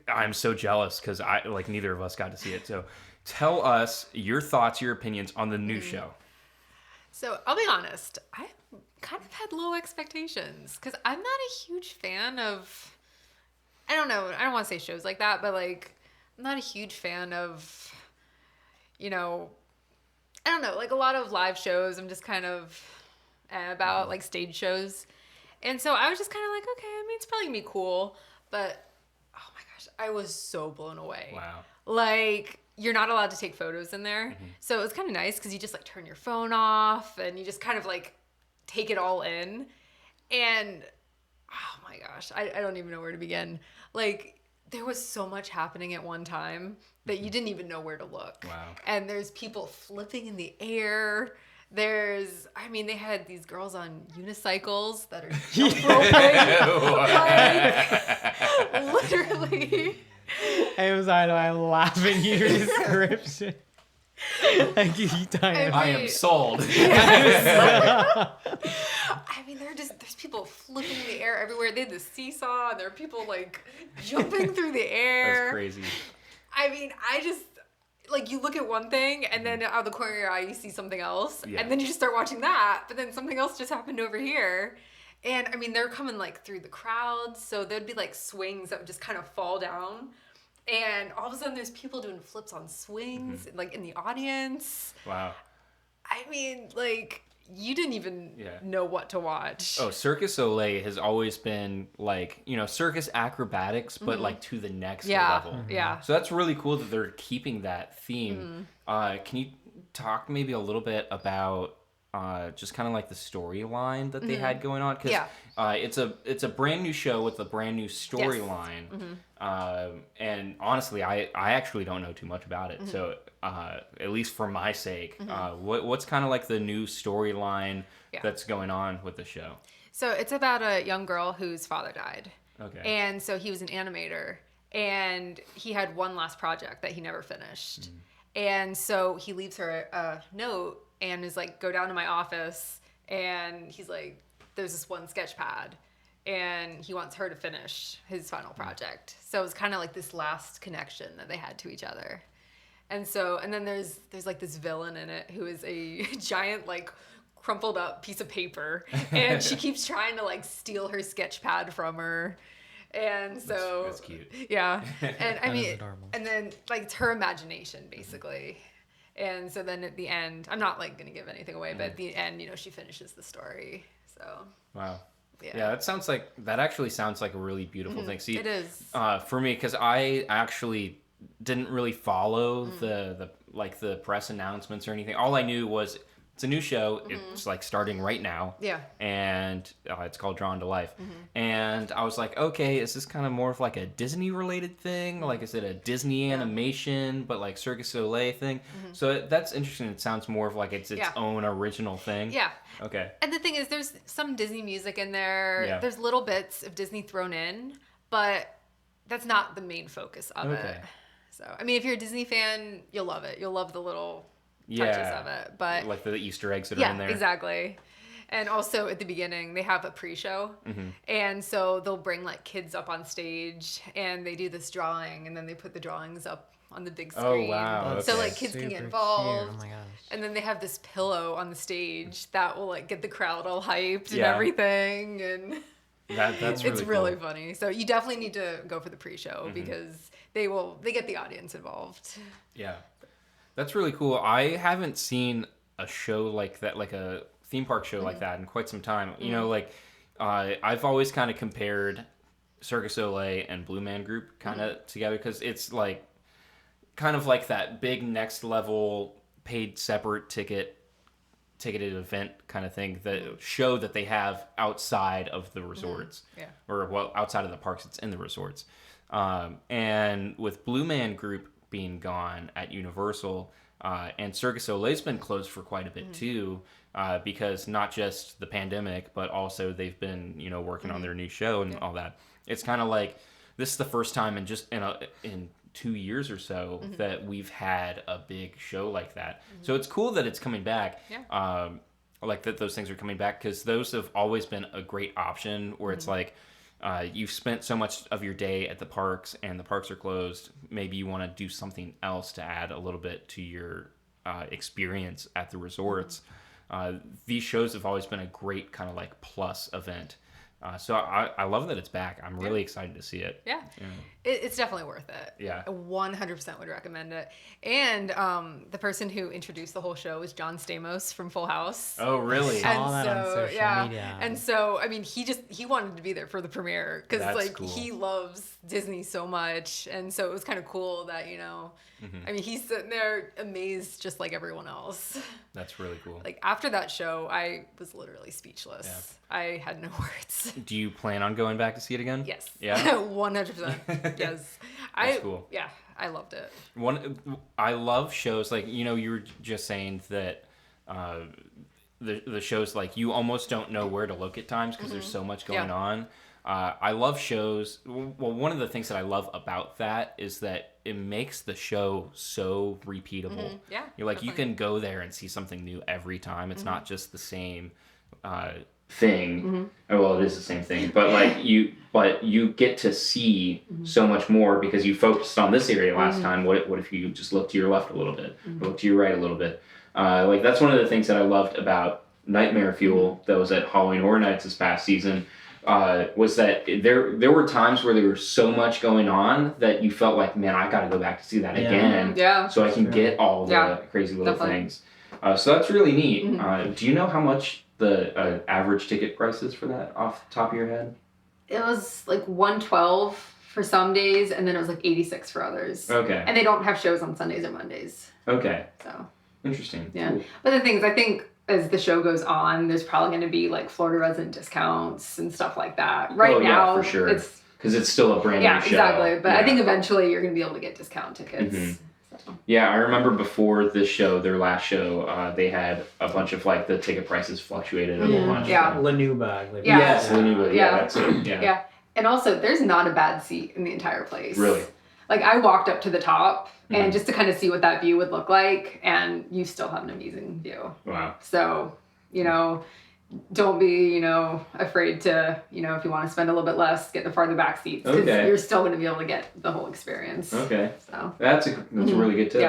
I'm so jealous because neither of us got to see it. So tell us your thoughts, your opinions on the new show. So I'll be honest, I kind of had low expectations because I'm not a huge fan of, I don't want to say shows like that, but like, I'm not a huge fan of, I don't know, like a lot of live shows, I'm just kind of about like stage shows. And so I was just kind of like, okay, I mean, it's probably gonna be cool, but oh my gosh, I was so blown away. Wow. Like, you're not allowed to take photos in there. So it was kind of nice because you just like turn your phone off and you just kind of like take it all in. And oh my gosh, I don't even know where to begin. Like, there was so much happening at one time that you didn't even know where to look. Wow. And there's people flipping in the air. They had these girls on unicycles that are jump roping. Like, literally. I'm laughing at your description. I I am sold. I mean, there's people flipping in the air everywhere. They had the seesaw, and there are people like jumping through the air. That's crazy. I mean, I just, like, you look at one thing, and then out of the corner of your eye, you see something else. Yeah. And then you just start watching that, but then something else just happened over here. And I mean, they're coming like through the crowds, so there'd be like swings that would just kind of fall down. And all of a sudden, there's people doing flips on swings, like in the audience. Wow. I mean, like, you didn't even know what to watch. Oh, Circus Olay has always been like, circus acrobatics, but like to the next level. Yeah. So that's really cool that they're keeping that theme. Can you talk maybe a little bit about just kind of like the storyline that they had going on? Because it's a brand new show with a brand new storyline. And honestly, I actually don't know too much about it. So at least for my sake, what's kind of like the new storyline that's going on with the show? So it's about a young girl whose father died. Okay. And so he was an animator, and he had one last project that he never finished. And so he leaves her a note and is like, go down to my office. And he's like, there's this one sketch pad. And he wants her to finish his final project. So it was kind of like this last connection that they had to each other. And then there's like this villain in it who is a giant, like, crumpled up piece of paper. And she keeps trying to like steal her sketch pad from her. And so that's cute. Yeah. And I mean, adorable. and then like it's her imagination basically. And so then at the end, I'm not like going to give anything away, but at the end, she finishes the story. So Wow. yeah. That actually sounds like a really beautiful thing. See, It is. For me, because I actually didn't really follow the press announcements or anything. All I knew was it's a new show. It's like starting right now. Yeah. And it's called Drawn to Life. And I was like, okay, is this kind of more of like a Disney related thing? Like, is it a Disney animation, but like Circus Olay thing? So that's interesting. It sounds more of like it's its own original thing. Yeah. Okay. And the thing is, there's some Disney music in there. Yeah. There's little bits of Disney thrown in, but that's not the main focus of it. So, I mean, if you're a Disney fan, you'll love it. You'll love the little touches of it. But like the Easter eggs that are in there. exactly. And also at the beginning, they have a pre-show. And so they'll bring like kids up on stage and they do this drawing and then they put the drawings up on the big screen. Oh, wow. So Okay. like kids can Super get cute. involved. Oh my gosh. And then they have this pillow on the stage that will like get the crowd all hyped and Yeah. everything. And That's really it's really cool. funny. So you definitely need to go for the pre-show because they get the audience involved. Yeah. That's really cool. I haven't seen a show like that, like a theme park show like that in quite some time. You know, like I've always kind of compared Cirque du Soleil and Blue Man Group kind of together because it's like kind of like that big next level paid separate ticketed event kind of thing, the show that they have outside of the resorts. Yeah. Or well, outside of the parks, it's in the resorts. And with Blue Man Group being gone at Universal, and Cirque du Soleil's been closed for quite a bit too, because not just the pandemic, but also they've been, you know, working on their new show and all that. It's kind of like this is the first time in 2 years or so that we've had a big show like that. So it's cool that it's coming back. Yeah. Like that those things are coming back because those have always been a great option where it's like you've spent so much of your day at the parks and the parks are closed. Maybe you want to do something else to add a little bit to your experience at the resorts. These shows have always been a great kind of like plus event. So I love that it's back. I'm really excited to see it. Yeah. It's definitely worth it. Yeah. I 100% would recommend it. And the person who introduced the whole show was John Stamos from Full House. Oh, really? Saw that on social media. And so, I mean, he wanted to be there for the premiere because That's like cool. he loves Disney so much. And so it was kind of cool that, you know, I mean, he's sitting there amazed just like everyone else. That's really cool. Like after that show, I was literally speechless. Yeah. I had no words. Do you plan on going back to see it again? Yes. Yeah? 100%. Yes. That's cool. Yeah, I loved it. I love shows like, you know, you were just saying that the shows like you almost don't know where to look at times because there's so much going on. I love shows. Well, one of the things that I love about that is that it makes the show so repeatable. Yeah, You're like, you definitely. can go there and see something new every time. It's not just the same thing. Oh, well, it is the same thing, but like you get to see so much more because you focused on this area last time. What if you just look to your left a little bit, or look to your right a little bit? Like that's one of the things that I loved about Nightmare Fuel that was at Halloween Horror Nights this past season. Was that there were times where there was so much going on that you felt like, man, I got to go back to see that again, Yeah. so I can get all the crazy little Definitely. things. So that's really neat. Do you know how much the average ticket price is for that off the top of your head? It was like 112 for some days, and then it was like 86 for others. Okay. And they don't have shows on Sundays or Mondays. Okay. So, Interesting. yeah. Cool. But the thing is, I think as the show goes on, there's probably going to be like Florida resident discounts and stuff like that. Right now, for sure. it's Because it's still a brand new show. exactly. But Yeah. I think eventually you're going to be able to get discount tickets. So. Yeah, I remember before this show, their last show, they had a bunch of like the ticket prices fluctuated a bunch. Yeah. Lanuba. Yeah. Yes, Lanuba. Yeah, Yeah. that's it. Yeah. Yeah. And also, there's not a bad seat in the entire place. Really? Like, I walked up to the top and just to kind of see what that view would look like, and you still have an amazing view. Wow. So, you know, don't be, you know, afraid to, you know, if you want to spend a little bit less, get the farther back seats. Because you're still going to be able to get the whole experience. Okay. So. That's a really good tip.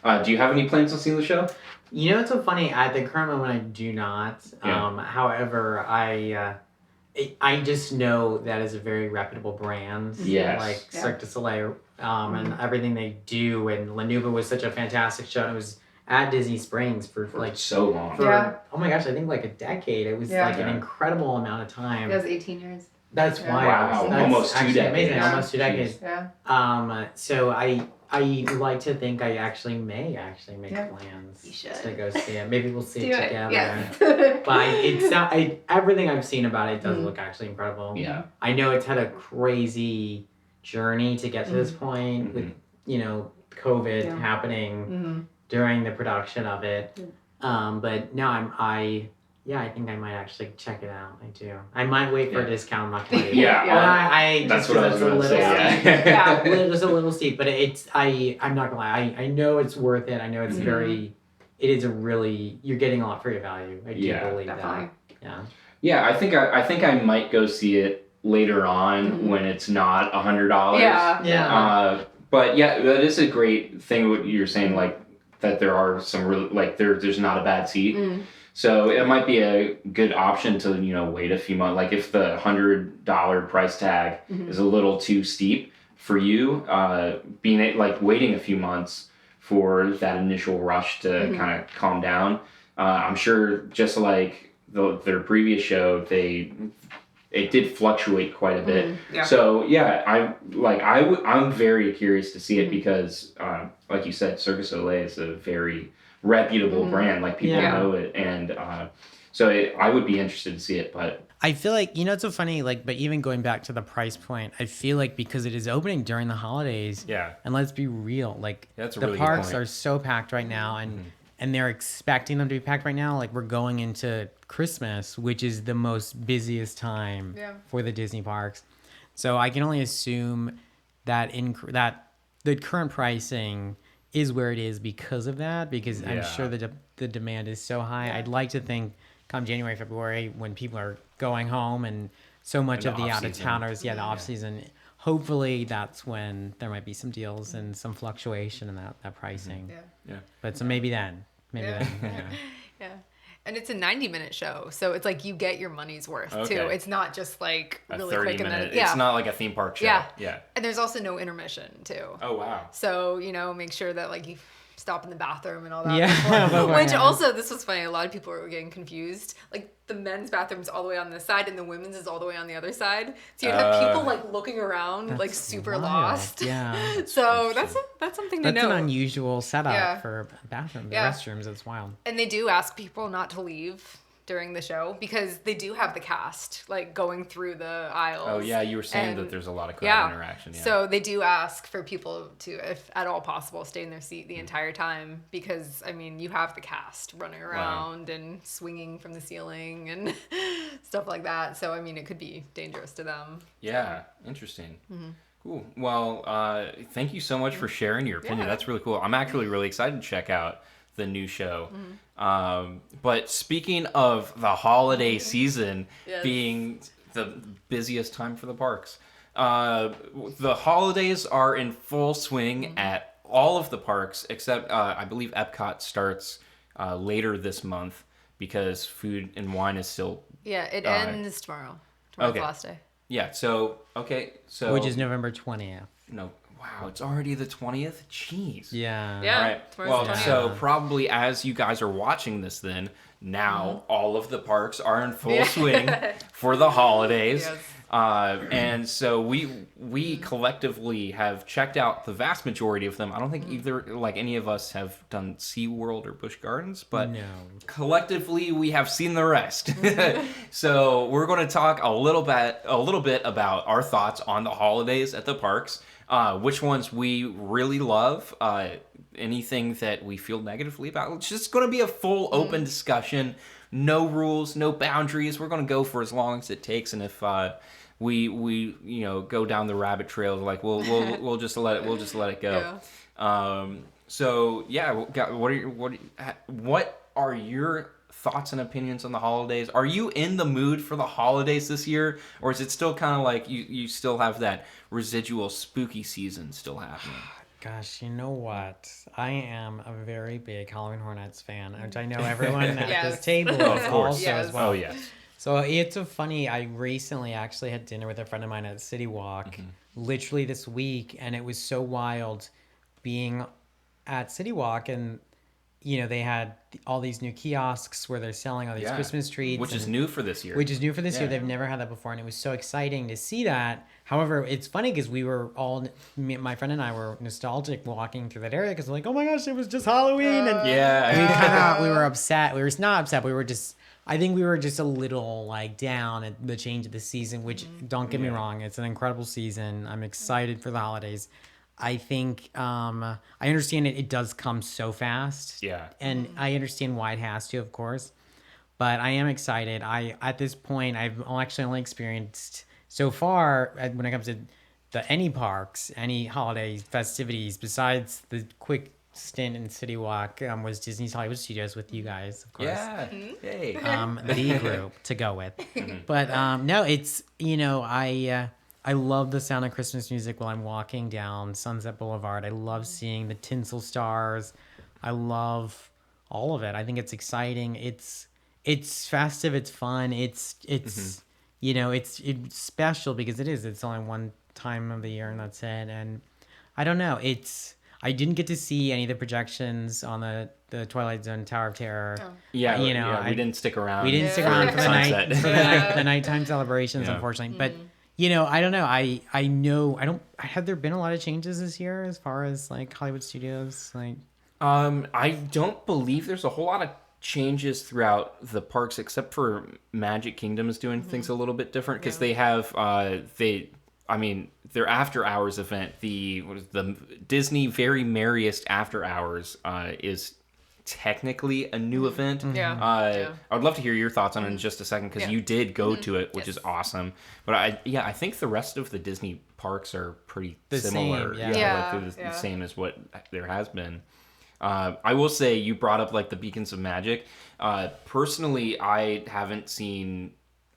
Yeah. Do you have any plans on seeing the show? You know, it's so funny. At the current moment, I do not. Yeah. However, I just know that is a very reputable brand. Yes. Like Cirque du Soleil, and everything they do. And Lanuba was such a fantastic show. And it was at Disney Springs for like so long. oh my gosh, I think like a decade. It was like an incredible amount of time. It was 18 years. That's why. Wow. That's Almost 2 actually decades. amazing. Yeah. Almost 2 decades. Yeah. So I like to think I may make Yeah. plans You should. to go see it. Maybe we'll see Do it it. together. Yes. But everything I've seen about it does look actually incredible. Yeah. I know it's had a crazy journey to get to this point with, you know, COVID happening during the production of it. But no, I think I might actually check it out. I do. I might wait for a discount. I'm not gonna do Yeah. But That's just what I 'cause was it's going to say. just a little steep, but I'm not gonna lie. I know it's worth it. I know it's very it is you're getting a lot for your value. I do believe definitely. that. Yeah, I think I might go see it later on when it's not $100. Yeah. But yeah, that is a great thing what you're saying, like that there are some really like there's not a bad seat. So it might be a good option to wait a few months. Like if the $100 price tag is a little too steep for you, waiting a few months for that initial rush to kind of calm down. I'm sure just like their previous show, it did fluctuate quite a bit. So yeah, I'm very curious to see it because, like you said, Circus Olay is a very reputable brand. Like people know it, and so I would be interested to see it. But I feel like, it's so funny, like, but even going back to the price point, I feel like because it is opening during the holidays, and let's be real, like, that's a the really good parks point. are so packed right now, and they're expecting them to be packed right now. Like, we're going into Christmas, which is the most busiest time for the Disney parks. So I can only assume that that the current pricing is where it is because of that, because I'm sure the demand is so high. I'd like to think come January, February, when people are going home and so much of the out-of-towners, the off-season, hopefully that's when there might be some deals and some fluctuation in that pricing. But so maybe then. Yeah. And it's a 90-minute show, so it's like you get your money's worth too. It's not just like really quick and then it's not like a theme park show. Yeah. And there's also no intermission too. Oh wow. So, make sure that like you stop in the bathroom and all that. Yeah. Which also, this was funny, a lot of people were getting confused. Like the men's bathroom's all the way on this side and the women's is all the way on the other side. So you'd have people like looking around like super wild. lost. Yeah. So that's something to know. That's an unusual setup for a bathroom. The restrooms, it's wild. And they do ask people not to leave during the show because they do have the cast like going through the aisles. Oh yeah, you were saying that there's a lot of crowd interaction. Yeah. So they do ask for people to, if at all possible, stay in their seat the entire time because you have the cast running around and swinging from the ceiling and stuff like that. So it could be dangerous to them. Yeah, interesting. Cool. Well, thank you so much for sharing your opinion. That's really cool. I'm actually really excited to check out the new show. But speaking of the holiday season being the busiest time for the parks, the holidays are in full swing at all of the parks except I believe Epcot starts later this month because Food and Wine is still it ends tomorrow. Tomorrow's the last day. So which is November 20th. No. Wow, it's already the 20th? Jeez. Yeah. Yeah. All right. Well, 20th. so probably as you guys are watching this then, now all of the parks are in full swing for the holidays. And so we collectively have checked out the vast majority of them. I don't think either any of us have done SeaWorld or Busch Gardens, but collectively we have seen the rest. So we're going to talk a little bit about our thoughts on the holidays at the parks. Which ones we really love, anything that we feel negatively about. It's just going to be a full open discussion. No rules, no boundaries. We're going to go for as long as it takes, and if we go down the rabbit trail, like we'll just let it go. So yeah, what are your thoughts and opinions on the holidays? Are you in the mood for the holidays this year, or is it still kind of like you still have that residual spooky season still happening? Gosh, you know what? I am a very big Halloween Hornets fan, which I know everyone at this table is also as well. Oh yes. So it's so funny. I recently actually had dinner with a friend of mine at City Walk, literally this week, and it was so wild being at City Walk and they had all these new kiosks where they're selling all these Christmas trees. Which is new for this year. They've never had that before, and it was so exciting to see that. However, it's funny because we were all, my friend and I were nostalgic walking through that area because we're like, oh my gosh, it was just Halloween. And we were upset. We were not upset. We were just, I think we were just a little down at the change of the season, which don't get me wrong, it's an incredible season. I'm excited for the holidays. I think I understand it does come so fast. Yeah. And I understand why it has to, of course. But I am excited. At this point, I've actually only experienced so far when it comes to any parks, any holiday festivities, besides the quick stint in City Walk was Disney's Hollywood Studios with you guys, of course. Yeah. Hey. The group to go with. But no, it's, I love the sound of Christmas music while I'm walking down Sunset Boulevard. I love seeing the tinsel stars. I love all of it. I think it's exciting. It's festive. It's fun. It's special because it's only one time of the year and that's it. And I don't know. I didn't get to see any of the projections on the Twilight Zone Tower of Terror. Oh. Yeah, we didn't stick around. We didn't stick around for the sunset. the nighttime celebrations, unfortunately. But I don't know. I know. Have there been a lot of changes this year as far as like Hollywood Studios? Like, I don't believe there's a whole lot of changes throughout the parks, except for Magic Kingdom is doing things a little bit different because they have their after hours event, the Disney Very Merriest After Hours, is technically a new event. I would love to hear your thoughts on it in just a second because you did go to it, which is awesome. But I think the rest of the Disney parks are pretty similar. Same, The same as what there has been. I will say you brought up like the Beacons of Magic. Personally, I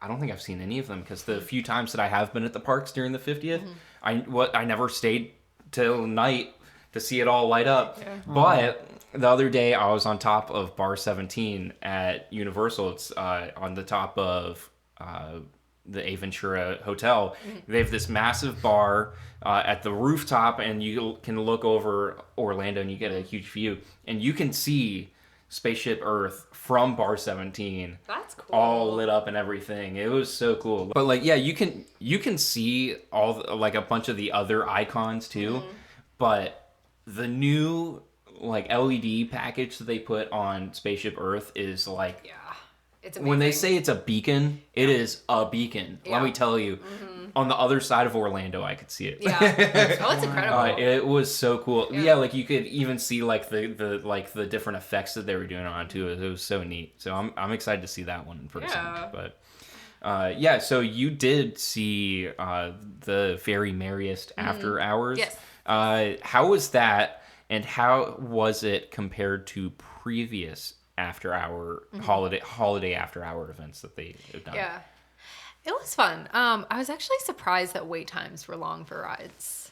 don't think I've seen any of them because the few times that I have been at the parks during the 50th, I never stayed till night to see it all light up. Yeah. But the other day I was on top of Bar 17 at Universal. It's on the top of the Aventura Hotel. They have this massive bar at the rooftop, and you can look over Orlando and you get a huge view, and you can see Spaceship Earth from Bar 17. That's cool. All lit up and everything. It was so cool. But like, yeah, you can see like a bunch of the other icons too. But the new like LED package that they put on Spaceship Earth is like, it's amazing. When they say it's a beacon, it is a beacon. Let me tell you. On the other side of Orlando, I could see it. Yeah. Oh, it's incredible. It was so cool. Yeah, like you could even see like the different effects that they were doing on it too. It was so neat. So I'm excited to see that one in person. Yeah. But so you did see the Very Merriest After Hours. Yes. How was that, and how was it compared to previous after hour holiday after hour events that they have done? Yeah. It was fun. I was actually surprised that wait times were long for rides.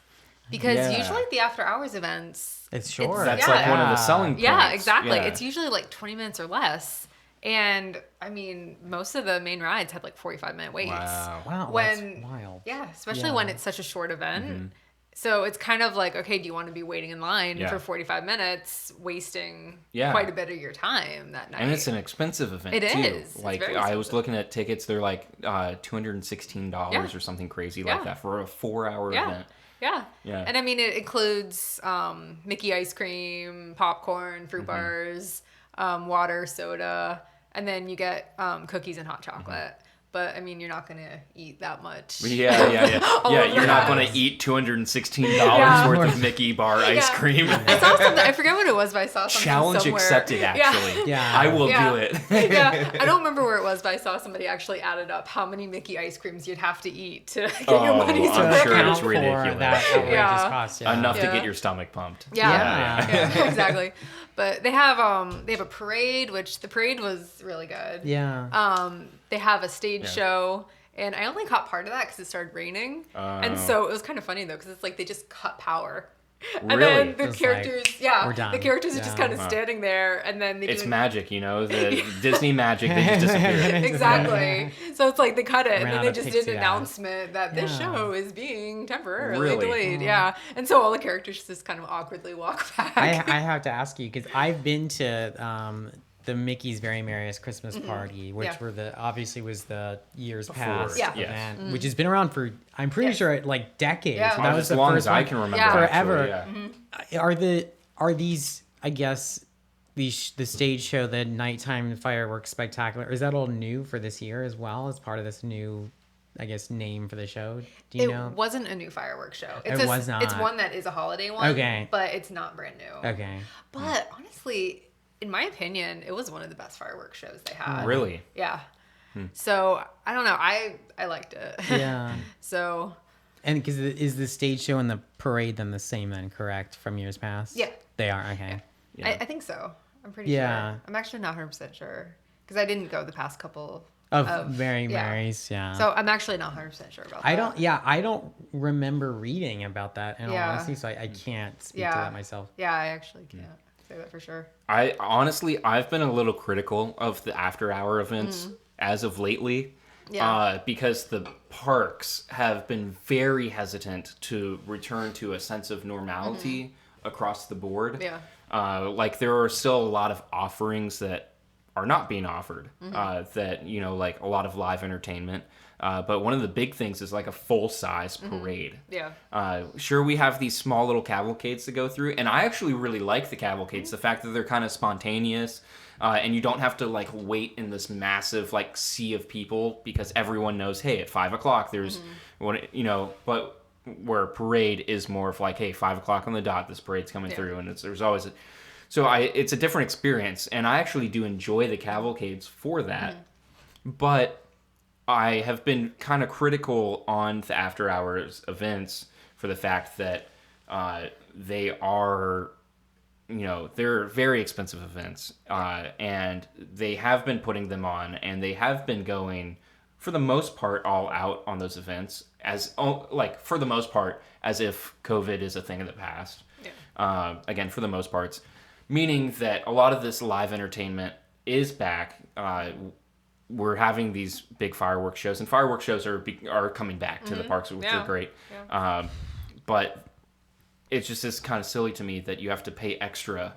Because usually the after hours events, it's short. That's like one of the selling points. Yeah, exactly. Yeah. It's usually like 20 minutes or less. And I mean, most of the main rides had like 45-minute waits. Wow, that's wild. Yeah, especially when it's such a short event. So it's kind of like, okay, do you want to be waiting in line for 45 minutes, wasting quite a bit of your time that night? And it's an expensive event, too. It is. Like, I was looking at tickets, they're like $216 or something crazy like that for a 4-hour event. Yeah. And I mean, it includes Mickey ice cream, popcorn, fruit bars, water, soda, and then you get cookies and hot chocolate. But I mean, you're not gonna eat that much. Yeah, you're not gonna eat $216 worth of Mickey bar ice cream. I saw something. I forget what it was, but I saw something Challenge somewhere. accepted, actually. I will do it. I don't remember where it was, but I saw somebody actually added up how many Mickey ice creams you'd have to eat to get your money's worth. I'm sure it's ridiculous. That outrageous cost, Enough to get your stomach pumped. Yeah, exactly. But they have a parade, which the parade was really good. Yeah. They have a stage show, and I only caught part of that because it started raining, and so it was kind of funny though because it's like they just cut power. And then the characters, the characters are just kind of standing there, and then it's magic, the Disney magic. They just disappear. Exactly. So it's like they cut it, and then they just did an announcement that this show is being temporarily delayed. Yeah, and so all the characters just kind of awkwardly walk back. I have to ask you because I've been to the Mickey's Very Merriest Christmas Party, which obviously was the years past event, which has been around for I'm pretty sure like decades. Yeah. So that was as the long first as I can remember. Forever. Actually, Are these I guess the stage show, the nighttime fireworks spectacular, is that all new for this year as well as part of this new, I guess, name for the show? Do you know? It wasn't a new fireworks show. It was not. It's one that is a holiday one. Okay. But it's not brand new. Okay. But honestly, in my opinion, it was one of the best fireworks shows they had. Really? Yeah. So I don't know. I liked it. Yeah. So. And because is the stage show and the parade then the same then, correct, from years past? Yeah. They are, okay. Yeah. I think so. I'm pretty Yeah. sure. I'm actually not 100% sure because I didn't go the past couple Of Mary Mary's, yeah. So I'm actually not 100% sure about that. I don't remember reading about that in all Yeah. honesty, so I can't speak to that myself. Yeah, I actually can't say that for sure. I've been a little critical of the after hour events as of lately. Yeah. Because the parks have been very hesitant to return to a sense of normality across the board. Yeah. Like there are still a lot of offerings that are not being offered. That, you know, like a lot of live entertainment. But one of the big things is like a full-size parade. Yeah. Sure, we have these small little cavalcades to go through, and I actually really like the cavalcades. The fact that they're kind of spontaneous, and you don't have to like wait in this massive like sea of people because everyone knows, hey, at 5 o'clock there's one, you know. But where a parade is more of like, hey, 5 o'clock on the dot, this parade's coming through, and there's always it's a different experience, and I actually do enjoy the cavalcades for that, but I have been kind of critical on the after hours events for the fact that they are, you know, they're very expensive events, and they have been putting them on, and they have been going, for the most part, all out on those events, for the most part, as if COVID is a thing of the past. Yeah. Again, for the most parts, meaning that a lot of this live entertainment is back. We're having these big fireworks shows, and fireworks shows are coming back to the parks, which are great. Yeah. But it's just kind of silly to me that you have to pay extra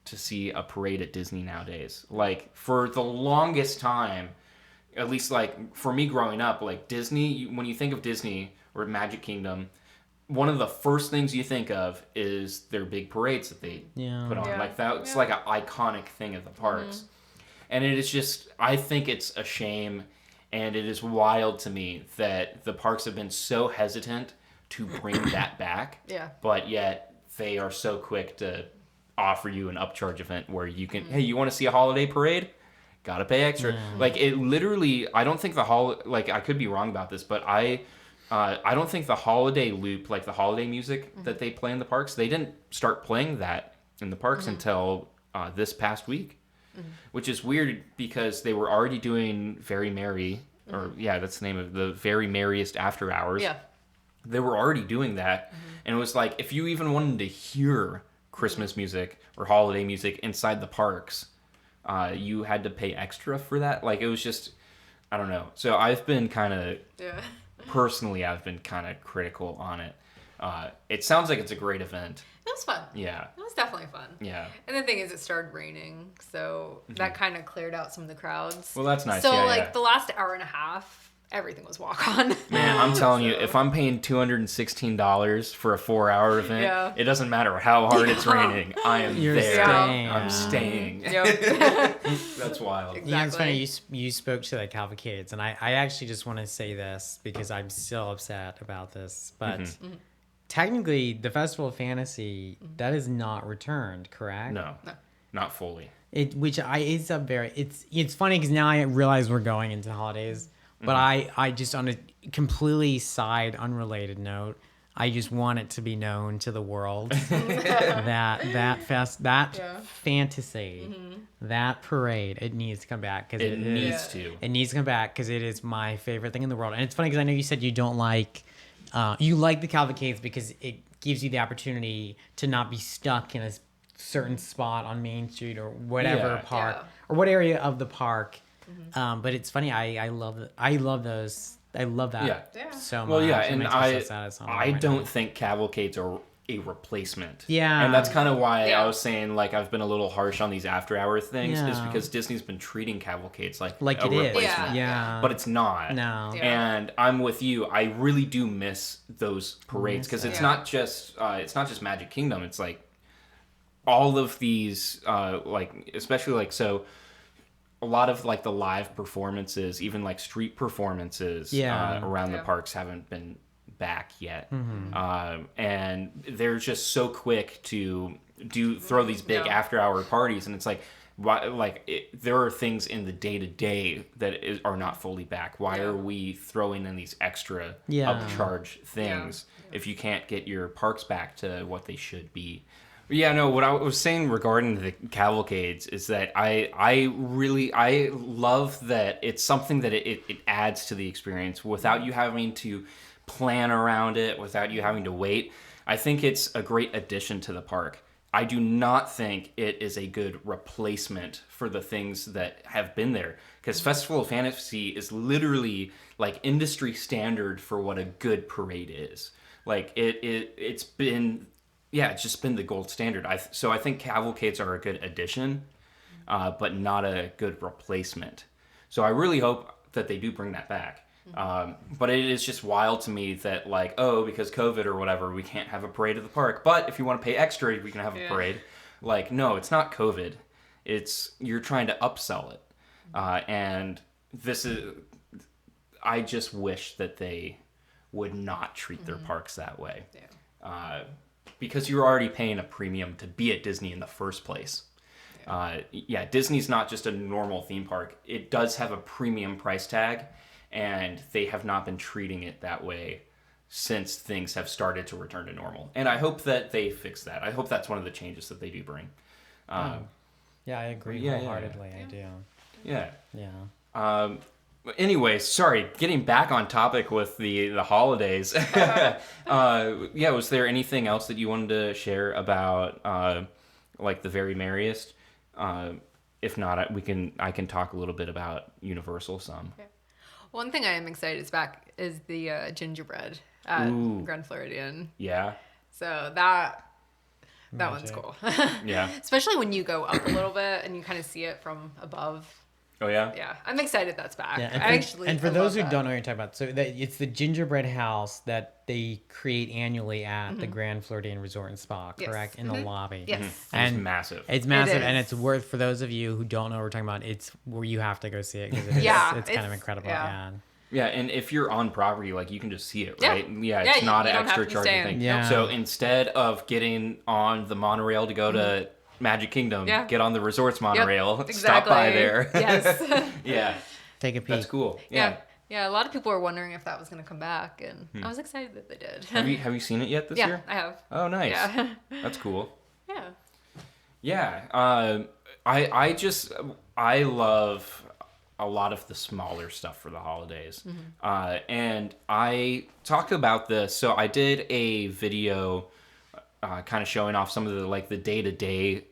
to see a parade at Disney nowadays. Like, for the longest time, at least like for me growing up, like Disney, when you think of Disney or Magic Kingdom, one of the first things you think of is their big parades that they put on. Like that's like an iconic thing at the parks. And it is just, I think it's a shame, and it is wild to me that the parks have been so hesitant to bring that back. Yeah. But yet they are so quick to offer you an upcharge event where you can, hey, you want to see a holiday parade? Gotta pay extra. Like, it literally, I don't think I could be wrong about this, but I don't think the holiday loop, like the holiday music that they play in the parks, they didn't start playing that in the parks until this past week. Which is weird because they were already doing Very Merry, or that's the name of the Very Merriest After Hours. Yeah. They were already doing that. And it was like, if you even wanted to hear Christmas music or holiday music inside the parks, you had to pay extra for that. Like, it was just, I don't know. So I've been kind of, personally, I've been kind of critical on it. It sounds like it's a great event. It was fun. Yeah. It was definitely fun. Yeah. And the thing is, it started raining, so that kind of cleared out some of the crowds. Well, that's nice. So, the last hour and a half, everything was walk-on. Man, I'm telling you, if I'm paying $216 for a 4-hour event, it doesn't matter how hard it's raining. I am there. Staying. I'm staying. Yep. That's wild. Exactly. Yeah, it's funny. You spoke to the cavalcades, and I actually just want to say this because I'm still upset about this, but technically, the Festival of Fantasy that is not returned, correct? No, not fully. It's funny because now I realize we're going into holidays, but I just, on a completely unrelated note, I just want it to be known to the world that fantasy, that parade, it needs to come back because it needs to. It needs to come back because it is my favorite thing in the world. And it's funny because I know you said you don't like. You like the cavalcades because it gives you the opportunity to not be stuck in a certain spot on Main Street or whatever park or what area of the park. But it's funny. I love it. I love those. I love that so much. Well, yeah, It and makes me so sad I don't think cavalcades are a replacement. Yeah. And that's kind of why I was saying, like, I've been a little harsh on these after-hour things, is Yeah. because Disney's been treating cavalcades like Like a it is. replacement. Yeah. But it's not. No. Yeah. And I'm with you. I really do miss those parades because it's not just Magic Kingdom. It's like all of these, like, especially like, so a lot of like the live performances, even like street performances around the parks haven't been back yet. And they're just so quick to throw these big after hour parties, and it's like, why, there are things in the day-to-day that are not fully back. Why are we throwing in these extra upcharge things if you can't get your parks back to what they should be? Yeah, no, what I was saying regarding the cavalcades is that I love that it's something that it adds to the experience without you having to plan around it, without you having to wait. I think it's a great addition to the park. I do not think it is a good replacement for the things that have been there, because Festival of Fantasy is literally like industry standard for what a good parade is. Like it's been, it's just been the gold standard. So I think cavalcades are a good addition, but not a good replacement. So I really hope that they do bring that back. But it is just wild to me that because COVID or whatever, we can't have a parade at the park. But if you want to pay extra, we can have a parade. No, it's not COVID. It's you're trying to upsell it. And I just wish that they would not treat their parks that way. Because you're already paying a premium to be at Disney in the first place. Disney's not just a normal theme park. It does have a premium price tag. And they have not been treating it that way since things have started to return to normal. And I hope that they fix that. I hope that's one of the changes that they do bring. I agree wholeheartedly. I do. Yeah. Yeah. Anyway, sorry, getting back on topic with the holidays. Was there anything else that you wanted to share about the Very Merriest? If not, I can talk a little bit about Universal some. Okay. One thing I am excited is the Gingerbread at Grand Floridian. Yeah. So that one's cool. Yeah. Especially when you go up a little bit and you kind of see it from above. Oh yeah. Yeah, I'm excited that's back. Yeah, and for those who don't know what you're talking about, so it's the gingerbread house that they create annually at the Grand Floridian Resort and Spa, correct? In the lobby. Yes. And it's massive. It's massive, and it's worth, for those of you who don't know what we're talking about, it's where you have to go see it because it's kind of incredible. Yeah, and if you're on property, you can just see it, Yeah. right? Yeah, it's not an extra charging thing. Yeah. So instead of getting on the monorail to go to Magic Kingdom, get on the resort's monorail, stop by there. Yes. Yeah. Take a peek. That's cool. Yeah. Yeah, a lot of people were wondering if that was going to come back, and I was excited that they did. Have you seen it yet this year? Yeah, I have. Oh, nice. Yeah. That's cool. Yeah. Yeah. I love a lot of the smaller stuff for the holidays. And I talked about this. So I did a video kind of showing off some of the day-to-day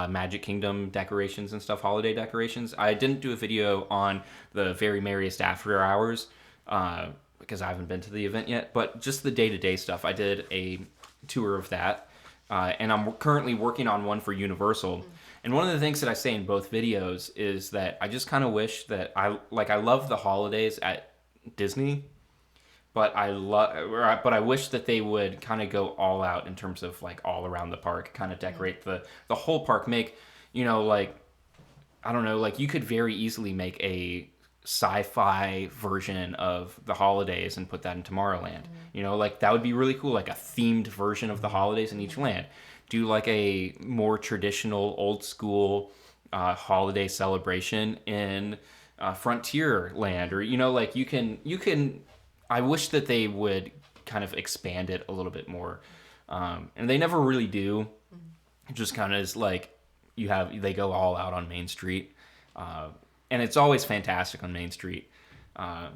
Magic Kingdom decorations and stuff, holiday decorations. I didn't do a video on the Very Merriest After Hours because I haven't been to the event yet, but just the day-to-day stuff. I did a tour of that, and I'm currently working on one for Universal. And one of the things that I say in both videos is that I just kind of wish that I love the holidays at Disney, but I wish that they would kind of go all out in terms of all around the park, kind of decorate the whole park, make, I don't know, you could very easily make a sci-fi version of the holidays and put that in Tomorrowland. That would be really cool, a themed version of the holidays in each land. Do a more traditional old school holiday celebration in Frontierland, or you can I wish that they would kind of expand it a little bit more, and they never really do. It just kind of is they go all out on Main Street, and it's always fantastic on Main Street.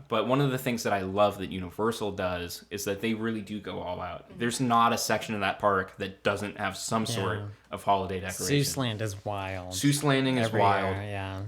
But one of the things that I love that Universal does is that they really do go all out. There's not a section of that park that doesn't have some sort of holiday decoration. Seuss Land is wild. Seuss Landing is wild.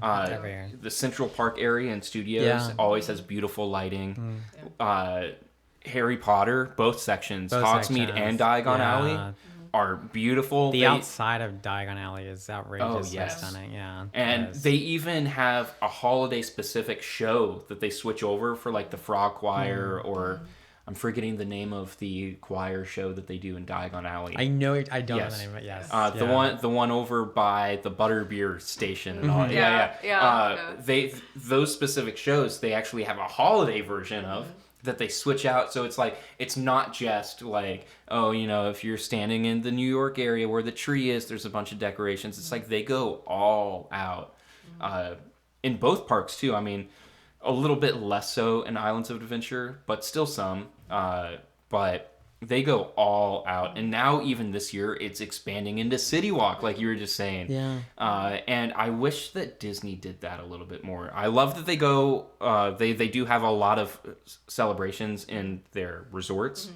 Every year. The Central Park area and studios always has beautiful lighting. Harry Potter, both sections, Hogsmeade and Diagon Alley, are beautiful. The outside of Diagon Alley is outrageously stunning. Yeah, and they even have a holiday-specific show that they switch over for the Frog Choir, or I'm forgetting the name of the choir show that they do in Diagon Alley. I know it. I don't know the name of it. Yes, the one over by the Butterbeer station. And all. Those specific shows they actually have a holiday version of. that they switch out. So it's like, it's not just like, oh, you know, if you're standing in the New York area where the tree is, there's a bunch of decorations. It's like they go all out in both parks too. I mean, a little bit less so in Islands of Adventure, but still some. But they go all out. And now even this year, it's expanding into City Walk, like you were just saying. Yeah. And I wish that Disney did that a little bit more. I love that they go, they do have a lot of celebrations in their resorts.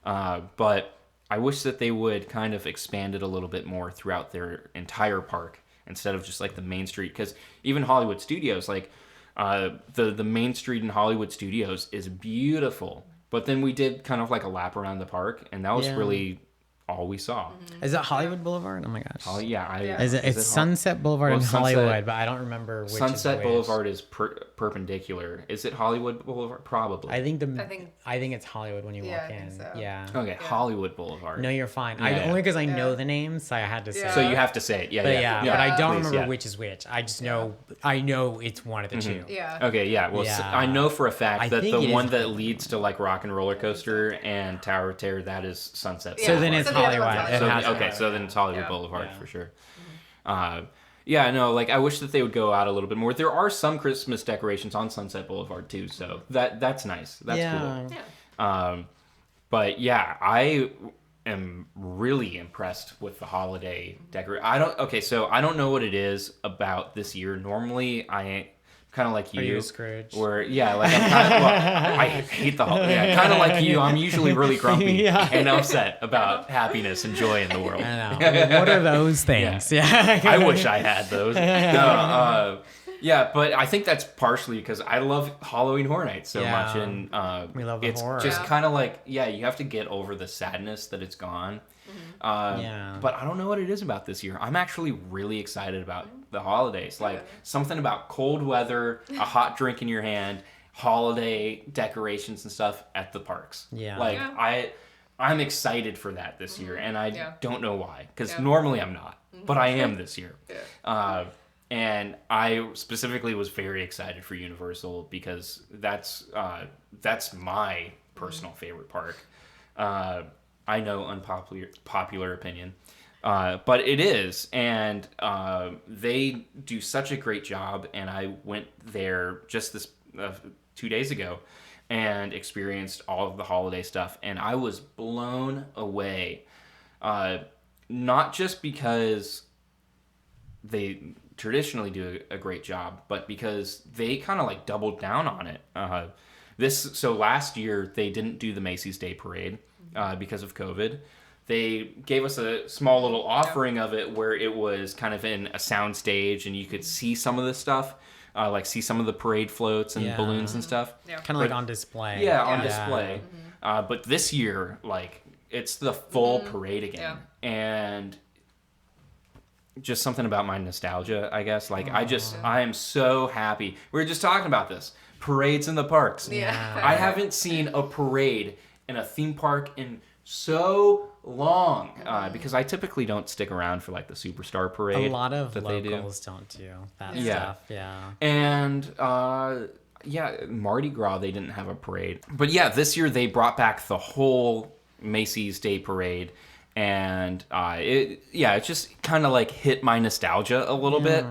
But I wish that they would kind of expand it a little bit more throughout their entire park instead of just like the main street. Because even Hollywood Studios, like the main street in Hollywood Studios is beautiful. But then we did kind of like a lap around the park, and that was really all we saw. Is it Hollywood Boulevard? Oh my gosh. It's Sunset Boulevard in Hollywood, but I don't remember which Sunset is which. Boulevard is perpendicular. Is it Hollywood Boulevard? Probably. I think it's Hollywood when you walk in. So. Yeah. Okay, Hollywood Boulevard. No, you're fine. Yeah. Only because I know the names, so I had to say. So you have to say it. But I don't please, remember which is which. I just know. I know it's one of the two. Yeah. Okay, yeah. Well, I know for a fact that think the it one is- that leads to like Rock and Roller Coaster and Tower of Terror, that is Sunset. So then it's So the other Hollywood. one's It Hollywood. has to Okay, be. so then it's Hollywood Yeah. Boulevard Yeah. for sure. Like I wish that they would go out a little bit more. There are some Christmas decorations on Sunset Boulevard too, so that's nice. That's cool. Yeah. But yeah, I am really impressed with the holiday decoration. I don't know what it is about this year. Normally, I kind of like you. Are you Scrooge? Where like I'm kind of, I hate the holiday. Yeah, kind of like you. I'm usually really grumpy and upset about happiness and joy in the world. I know. What are those things? Yeah. I wish I had those. But I think that's partially because I love Halloween Horror Nights so much, and we love the it's horror. just kind of like you have to get over the sadness that it's gone. But I don't know what it is about this year. I'm actually really excited about the holidays. Like something about cold weather, a hot drink in your hand, holiday decorations and stuff at the parks. Yeah. Like I'm excited for that this year, and I don't know why. Because normally I'm not, but I am this year. And I specifically was very excited for Universal because that's my personal favorite park. I know unpopular opinion, but it is, and they do such a great job. And I went there just this 2 days ago and experienced all of the holiday stuff, and I was blown away. Not just because they traditionally do a great job, but because they kind of like doubled down on it. So last year they didn't do the Macy's Day Parade because of COVID. They gave us a small little offering of it where it was kind of in a sound stage and you could see some of the stuff, like see some of the parade floats and balloons and stuff. Kind of like on display. Yeah, on display. But this year, like, it's the full parade again. And just something about my nostalgia, I guess. Like, I am so happy. We were just talking about this. Parades in the parks. Yeah. I haven't seen a parade in a theme park in so long because I typically don't stick around for like the Superstar Parade. A lot of that locals don't do that stuff. Yeah. And Mardi Gras, they didn't have a parade. But yeah, this year they brought back the whole Macy's Day Parade. And it just kind of like hit my nostalgia a little bit.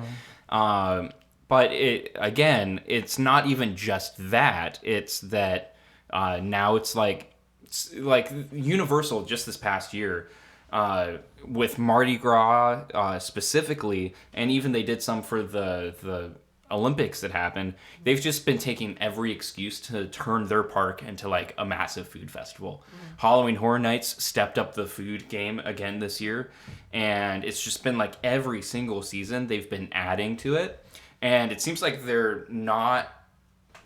But it's not even just that. It's that now it's like Universal just this past year with Mardi Gras specifically, and even they did some for the Olympics that happened. They've just been taking every excuse to turn their park into like a massive food festival. Halloween Horror Nights stepped up the food game again this year, and it's just been like every single season they've been adding to it, and it seems like they're not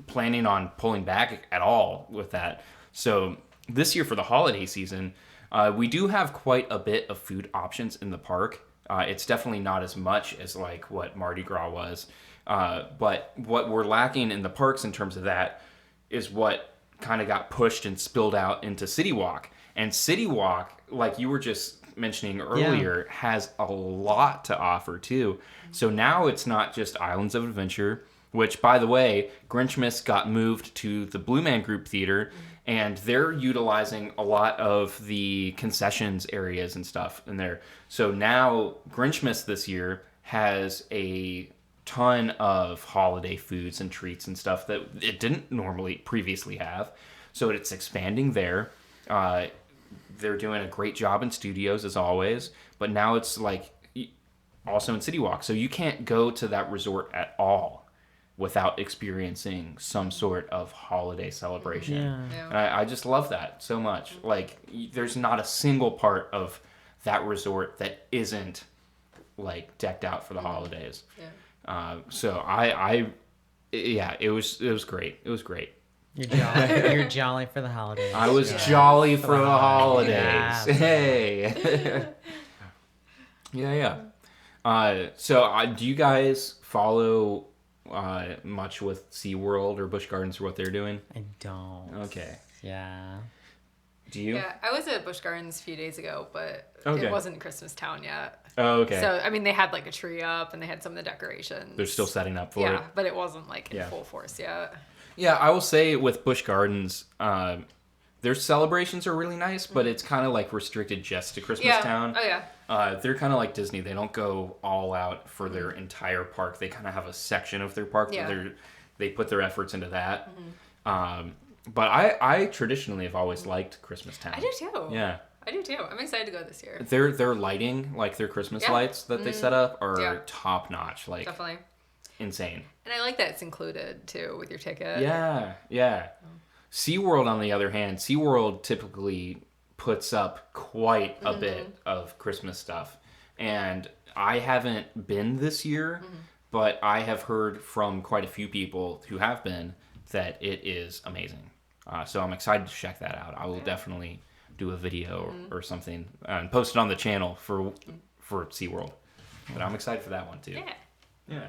planning on pulling back at all with that. So this year for the holiday season, we do have quite a bit of food options in the park. It's definitely not as much as like what Mardi Gras was. But what we're lacking in the parks in terms of that is what kind of got pushed and spilled out into City Walk. And City Walk, like you were just mentioning earlier, has a lot to offer too. So now it's not just Islands of Adventure. which, by the way, Grinchmas got moved to the Blue Man Group Theater, and they're utilizing a lot of the concessions areas and stuff in there. So now Grinchmas this year has a ton of holiday foods and treats and stuff that it didn't normally previously have. So it's expanding there. They're doing a great job in studios as always, but now it's like also in City Walk. So you can't go to that resort at all without experiencing some sort of holiday celebration. Yeah. And I just love that so much. Like, there's not a single part of that resort that isn't like decked out for the holidays. So it was great. It was great. You're jolly for the holidays. I was jolly for the holidays. Yeah. Hey. Yeah. So do you guys follow much with SeaWorld or Busch Gardens or what they're doing? I don't. Okay. Yeah. Do you? Yeah, I was at Busch Gardens a few days ago, but Okay. it wasn't Christmas Town yet. Oh, okay. So, I mean, they had like a tree up and they had some of the decorations. They're still setting up for it. Yeah, but it wasn't like in Yeah. full force yet. Yeah, I will say with Busch Gardens, their celebrations are really nice, but it's kind of like restricted just to Christmas Town. Oh, yeah. They're kind of like Disney. They don't go all out for their entire park. They kind of have a section of their park that they put their efforts into that. But I traditionally have always liked Christmas Town. I do too. Yeah. I do too. I'm excited to go this year. Their lighting, like their Christmas lights that they set up, are top notch. Like, Definitely. insane. And I like that it's included too with your ticket. Yeah. SeaWorld, on the other hand, SeaWorld typically puts up quite a bit of Christmas stuff. And I haven't been this year, but I have heard from quite a few people who have been that it is amazing. So I'm excited to check that out. I will definitely do a video or something and post it on the channel for SeaWorld. But I'm excited for that one too. Yeah.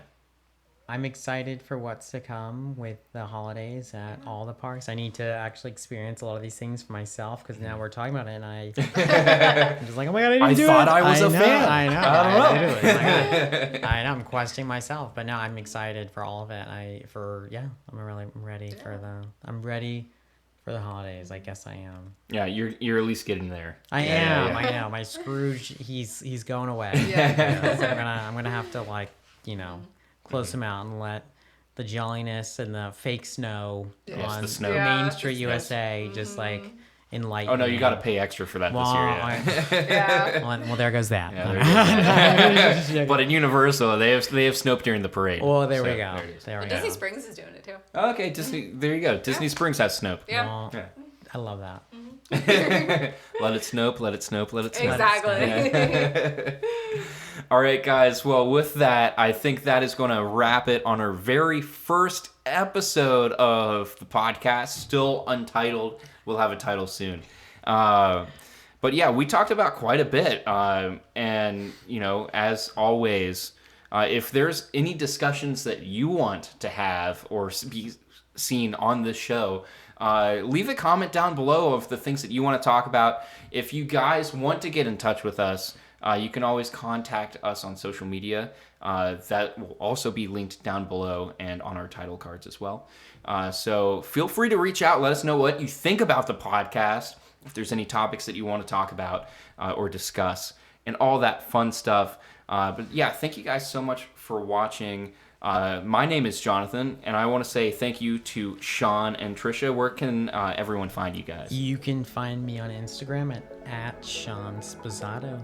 I'm excited for what's to come with the holidays at all the parks. I need to actually experience a lot of these things for myself because now we're talking about it, and I'm just like, oh my god, I didn't do it. I was a fan. I know. I don't know. Literally. I know. I'm questioning myself, but no, I'm excited for all of it. I'm really ready for I'm ready for the holidays. I guess I am. Yeah, you're at least getting there. I am. I know. My Scrooge, he's going away. So I'm gonna have to close him out and let the jolliness and the fake snow on the snow. Main Street, USA, just enlighten. Oh no, you me. got to pay extra for that this year. Well, there goes that. Yeah, there you go. But at Universal, they have Snoke during the parade. Oh, there we go. There it is. Disney Springs is doing it too. Okay, Disney. There you go. Disney Springs has Snoke. Yeah. Well, I love that. Let it snope. Let it snope. Let it snope. Exactly. All right, guys. Well, with that, I think that is going to wrap it on our very first episode of the podcast, still untitled. We'll have a title soon. But yeah, we talked about quite a bit. And, as always, if there's any discussions that you want to have or be seen on this show, leave a comment down below of the things that you want to talk about. If you guys want to get in touch with us, you can always contact us on social media. That will also be linked down below and on our title cards as well. So feel free to reach out. Let us know what you think about the podcast, if there's any topics that you want to talk about or discuss, and all that fun stuff. But yeah, thank you guys so much for watching. My name is Jonathan, and I want to say thank you to Sean and Tricia. Where can everyone find you guys? You can find me on Instagram at Sean Sposato.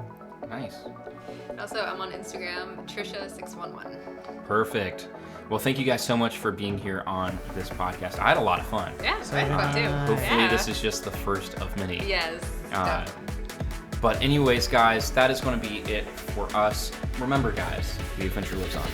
Nice. Also, I'm on Instagram, Tricia611. Perfect. Well, thank you guys so much for being here on this podcast. I had a lot of fun. Yeah, I had fun too. Hopefully this is just the first of many. Yes. But anyways, guys, that is going to be it for us. Remember, guys, the adventure lives on.